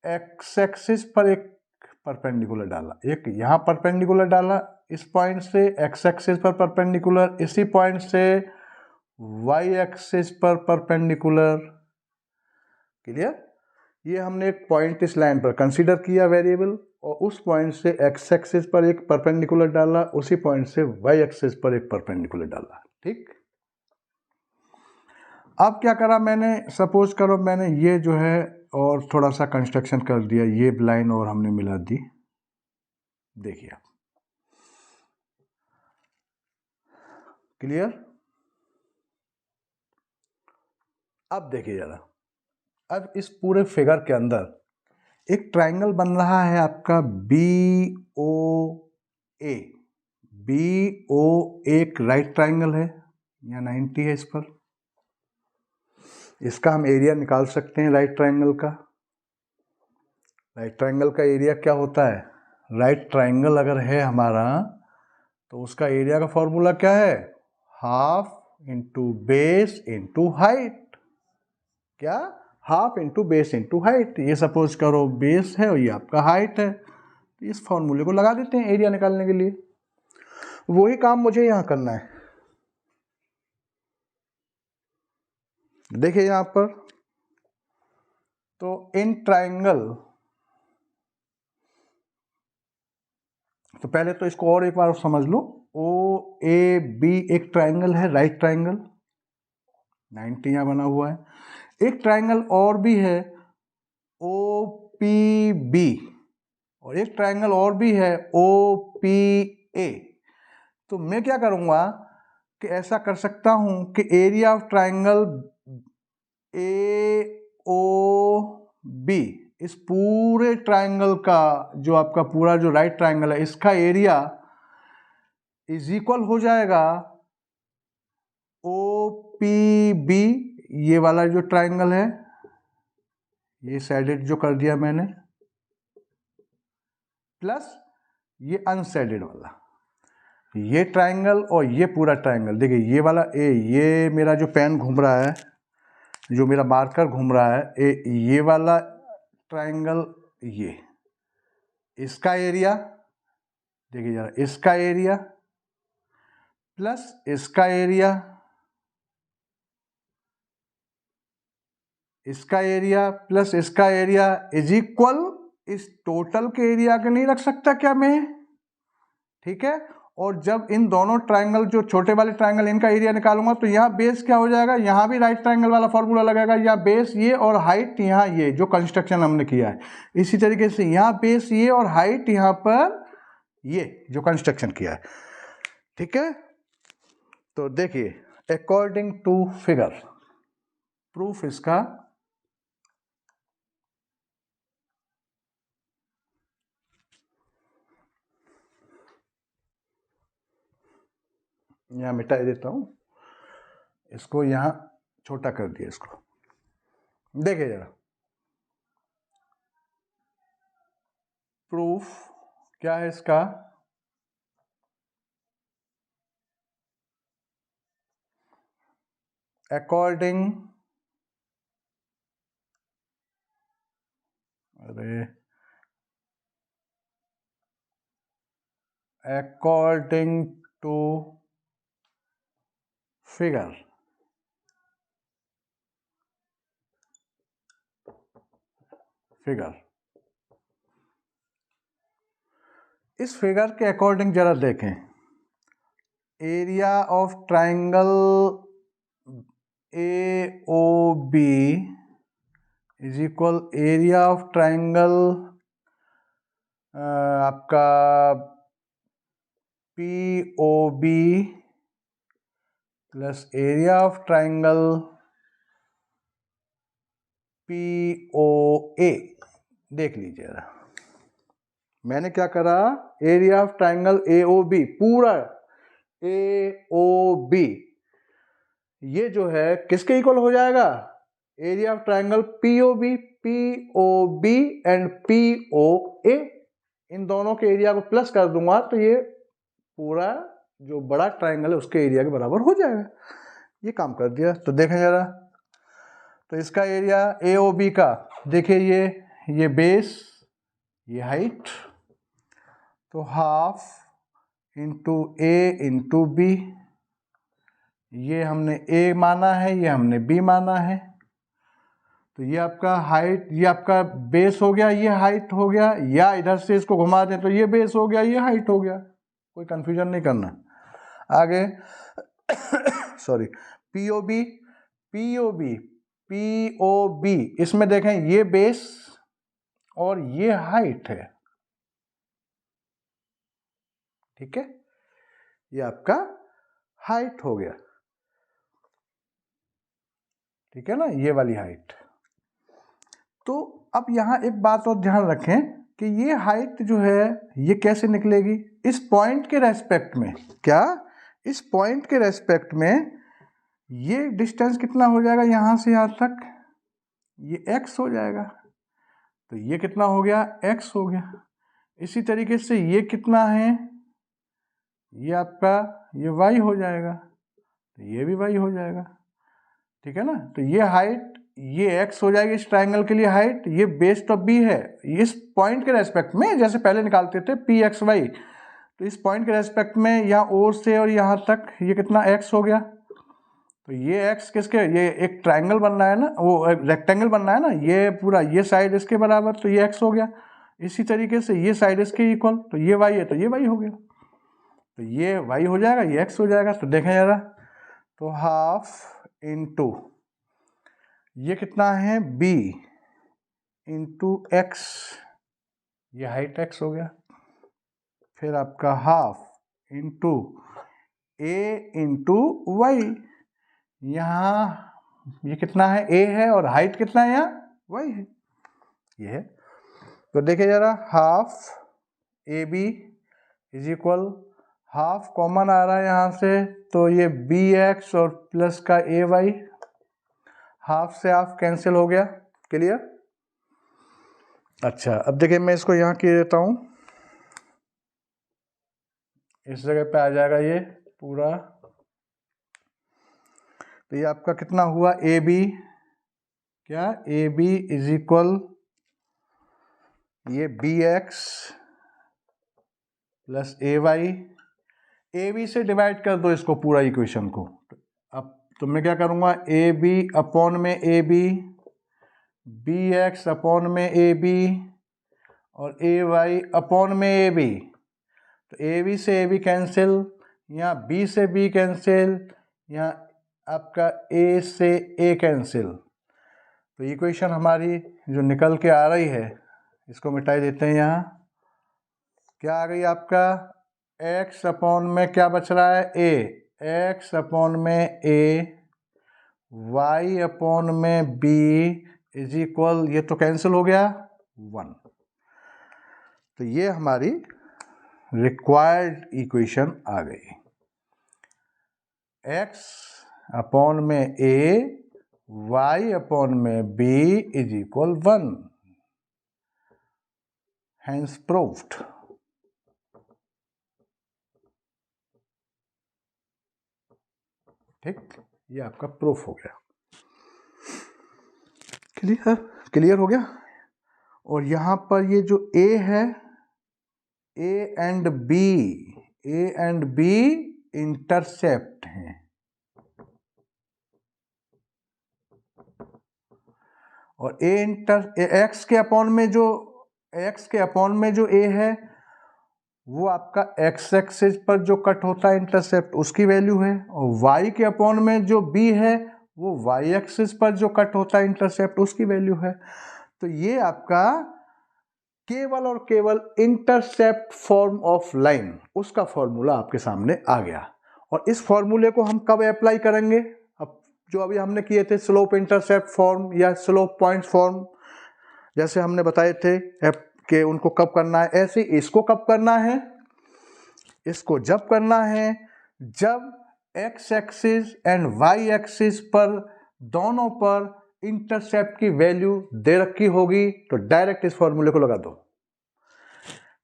x एक्सिस पर एक परपेंडिकुलर डाला, एक यहाँ परपेंडिकुलर डाला, इस पॉइंट से x एक्सिस पर परपेंडिकुलर, इसी पॉइंट से y एक्सिस पर परपेंडिकुलर। क्लियर? ये हमने एक पॉइंट इस लाइन पर कंसीडर किया वेरिएबल, और उस पॉइंट से x एक्सिस पर एक परपेंडिकुलर डाला, उसी पॉइंट से y एक्सिस पर एक परपेंडिकुलर डाला। ठीक, अब क्या करा मैंने, सपोज करो मैंने ये जो है और थोड़ा सा कंस्ट्रक्शन कर दिया, ये लाइन और हमने मिला दी। देखिए आप, क्लियर? अब देखिए जरा, अब इस पूरे फिगर के अंदर एक ट्राइंगल बन रहा है आपका BOA। BO एक राइट ट्राइंगल है, यहाँ 90 है इस पर। इसका हम एरिया निकाल सकते हैं राइट ट्राइंगल का। राइट ट्राइंगल का एरिया क्या होता है, राइट ट्राइंगल अगर है हमारा तो उसका एरिया का फॉर्मूला क्या है, half into base into height. क्या, half into base into height. ये सपोज करो बेस है और ये आपका हाइट है, तो इस फॉर्मूले को लगा देते हैं एरिया निकालने के लिए। वही काम मुझे यहाँ करना है। देखिए यहाँ पर, तो इन ट्राइंगल, तो पहले तो इसको और एक बार समझ लो। ओ ए बी एक ट्राइंगल है, राइट ट्राइंगल, 90 यहाँ बना हुआ है। एक ट्राइंगल और भी है ओ पी बी, और एक ट्राइंगल और भी है ओ पी ए। तो मैं क्या करूँगा कि ऐसा कर सकता हूँ कि area of triangle A O B, इस पूरे ट्राइंगल का जो आपका पूरा जो राइट ट्राइंगल है इसका एरिया इज इक्वल हो जाएगा ओ पी बी, ये वाला जो ट्राइंगल है, ये शेडेड जो कर दिया मैंने, प्लस ये अनशेडेड वाला, ये ट्राइंगल और ये पूरा ट्राइंगल। देखिए ये वाला ए, ये मेरा जो पेन घूम रहा है, जो मेरा मार्कर घूम रहा है ए, ये वाला ट्राइंगल, ये इसका एरिया, देखिए जरा, इसका एरिया प्लस इसका एरिया, इसका एरिया प्लस इसका एरिया इज इक्वल इस टोटल के एरिया के नहीं रख सकता क्या मैं? ठीक है। और जब इन दोनों ट्राइंगल, जो छोटे वाले ट्राइंगल, इनका एरिया निकालूंगा तो यहाँ बेस क्या हो जाएगा, यहाँ भी राइट ट्राइंगल वाला फॉर्मूला लगेगा, यहाँ बेस ये और हाइट यहाँ ये जो कंस्ट्रक्शन हमने किया है, इसी तरीके से यहाँ बेस ये और हाइट यहाँ पर ये जो कंस्ट्रक्शन किया है। ठीक है। तो देखिए, अकॉर्डिंग टू फिगर, प्रूफ इसका यहाँ मिटा देता हूँ, इसको यहाँ छोटा कर दिया इसको। देखिए जरा, प्रूफ क्या है इसका, अकॉर्डिंग, अकॉर्डिंग टू फिगर, इस फिगर के अकॉर्डिंग जरा देखें, area of triangle A O B is equal area of triangle आपका P O B plus area of triangle P O A. देख लीजिए, मैंने क्या करा, area of triangle A O B, पूरा ए ओ बी, ये जो है किसके इक्वल हो जाएगा, area of triangle P O B and P O A. इन दोनों के एरिया को प्लस कर दूंगा तो ये पूरा जो बड़ा ट्राइंगल है उसके एरिया के बराबर हो जाएगा। ये काम कर दिया। तो देखें जरा, तो इसका एरिया ए ओ बी का, देखिए ये बेस, ये हाइट, तो हाफ इंटू ए इंटू बी, ये हमने ए माना है, ये हमने बी माना है। तो ये आपका हाइट, ये आपका बेस हो गया, ये हाइट हो गया, या इधर से इसको घुमा दें तो ये बेस हो गया, ये हाइट हो गया। कोई कंफ्यूजन नहीं करना। आगे सॉरी, पीओबी, इसमें देखें ये बेस और ये हाइट है। ठीक है, ये आपका हाइट हो गया। ठीक है ना, ये वाली हाइट। तो अब यहाँ एक बात और ध्यान रखें कि ये हाइट जो है ये कैसे निकलेगी, इस पॉइंट के रेस्पेक्ट में। क्या, इस पॉइंट के रेस्पेक्ट में ये डिस्टेंस कितना हो जाएगा यहाँ से यहाँ तक, ये x हो जाएगा। तो ये कितना हो गया, x हो गया। इसी तरीके से ये कितना है, ये आपका ये y हो जाएगा, तो ये भी y हो जाएगा। ठीक है ना। तो ये हाइट, ये x हो जाएगी इस ट्राइंगल के लिए हाइट, ये बेस ऑफ b है, इस पॉइंट के रेस्पेक्ट में, जैसे पहले निकालते थे pxy, तो इस पॉइंट के रेस्पेक्ट में यहाँ ओ से और यहाँ तक ये कितना x हो गया। तो ये x किसके, ये एक ट्रायंगल बन रहा है ना, वो रेक्टेंगल बन रहा है ना, ये पूरा ये साइड इसके बराबर, तो ये x हो गया। इसी तरीके से ये साइड इसके इक्वल, तो ये y है तो ये y हो गया, तो ये y हो जाएगा, ये x हो जाएगा। तो देखें जरा, तो हाफ इंटू ये कितना है b इंटू x, ये हाइट x हो गया, फिर आपका half into a into y, यहाँ ये कितना है a है और हाइट कितना है यहाँ y है, ये है। तो देखिए जरा, half A B is equal, half common आ रहा है यहाँ से, तो ये बी एक्स और प्लस का ए वाई, हाफ से हाफ कैंसिल हो गया, क्लियर। अच्छा, अब देखिए मैं इसको यहाँ किए देता हूँ, इस जगह पे आ जाएगा ये पूरा, तो ये आपका कितना हुआ, ए बी, क्या ए बी इज इक्वल ये B X plus A Y, A B से डिवाइड कर दो इसको पूरा इक्वेशन को। अब तो मैं क्या करूँगा, ए बी अपॉन में A B, B X upon में ए बी और ए वाई अपॉन में ए बी, तो ए बी से ए बी कैंसिल, यहाँ बी से बी कैंसिल, यहाँ आपका ए से ए कैंसिल, तो इक्वेशन हमारी जो निकल के आ रही है इसको मिटाई देते हैं। यहाँ क्या आ गई आपका, x अपॉन में क्या बच रहा है a, x अपॉन में a, y अपॉन में b इज इक्वल, ये तो कैंसिल हो गया 1। तो ये हमारी रिक्वायर्ड इक्वेशन आ गई, x अपॉन में a, y अपॉन में b is equal 1, hence proved. ठीक, ये आपका प्रूफ हो गया, क्लियर हो गया। और यहाँ पर ये जो a है, a एंड b इंटरसेप्ट हैं, और x के अपॉन में जो a है वो आपका x एक्सिस पर जो कट होता है इंटरसेप्ट उसकी वैल्यू है, और y के अपॉन में जो b है वो y एक्सिस पर जो कट होता है इंटरसेप्ट उसकी वैल्यू है। तो ये आपका केवल और केवल इंटरसेप्ट फॉर्म ऑफ लाइन, उसका फॉर्मूला आपके सामने आ गया। और इस फॉर्मूले को हम कब अप्लाई करेंगे, अब जो अभी हमने किए थे स्लोप इंटरसेप्ट फॉर्म या स्लोप पॉइंट फॉर्म, जैसे हमने बताए थे कि उनको कब करना है, ऐसे इसको कब करना है, इसको जब करना है जब x axis and y axis पर दोनों पर इंटरसेप्ट की वैल्यू दे रखी होगी, तो डायरेक्ट इस फॉर्मूले को लगा दो।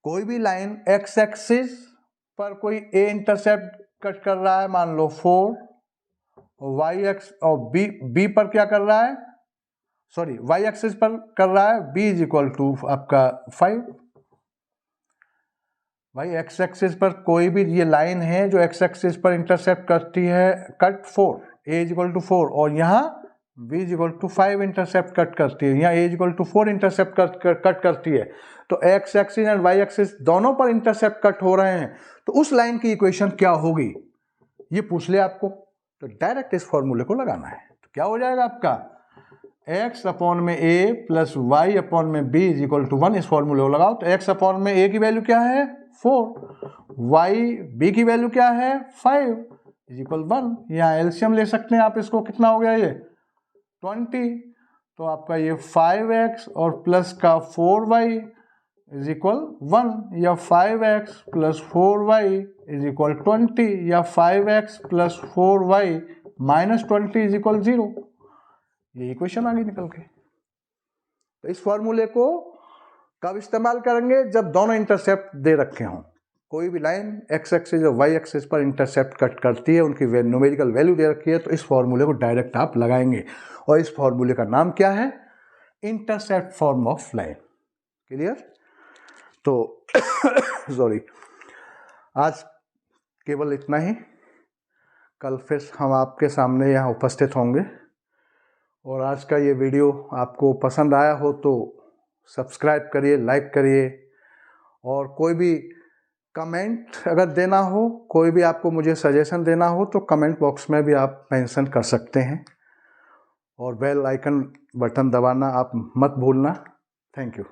कोई भी लाइन x एक्सिस पर कोई a इंटरसेप्ट कट कर रहा है, मान लो 4, और y एक्स और b पर क्या कर रहा है, सॉरी y एक्सिस पर कर रहा है b इज इक्वल टू आपका 5। भाई x एक्सिस पर कोई भी ये लाइन है जो x एक्सिस पर इंटरसेप्ट करती है cut 4, a is equal to 4, और यहाँ b is equal to 5 intercept cut करती है, यहाँ a is equal to 4 intercept cut करती है। तो x axis and y axis दोनों पर इंटरसेप्ट कट हो रहे हैं, तो उस लाइन की इक्वेशन क्या होगी ये पूछ ले आपको, तो डायरेक्ट इस फॉर्मूले को लगाना है। तो क्या हो जाएगा आपका, x अपॉन में a प्लस y अपॉन में b इज इक्वल टू 1, इस फॉर्मूले को लगाओ। तो x अपॉन में a की वैल्यू क्या है 4, y b की वैल्यू क्या है 5 इज इक्वल 1। यहाँ एलसीएम ले सकते हैं आप, इसको कितना हो गया ये 20, तो आपका ये 5x और प्लस का 4y इज इक्वल 1, या 5x plus 4y is equal 20, या 5x plus 4y minus 20 is equal 0। ये इक्वेशन आ गई निकल के। तो इस फॉर्मूले को कब इस्तेमाल करेंगे, जब दोनों इंटरसेप्ट दे रखे हों। कोई भी लाइन x एक्सिस और y एक्सिस पर इंटरसेप्ट कट करती है, उनकी न्यूमेरिकल वैल्यू दे रखी है, तो इस फॉर्मूले को डायरेक्ट आप लगाएंगे, और इस फॉर्मूले का नाम क्या है, intercept form of line. Clear. तो सॉरी, आज केवल इतना ही। कल फिर हम आपके सामने यहाँ उपस्थित होंगे। और आज का ये वीडियो आपको पसंद आया हो तो सब्सक्राइब करिए, लाइक करिए, और कोई भी कमेंट अगर देना हो, कोई भी आपको मुझे सजेशन देना हो तो कमेंट बॉक्स में भी आप मेंशन कर सकते हैं। और बेल आइकन बटन दबाना आप मत भूलना। Thank you.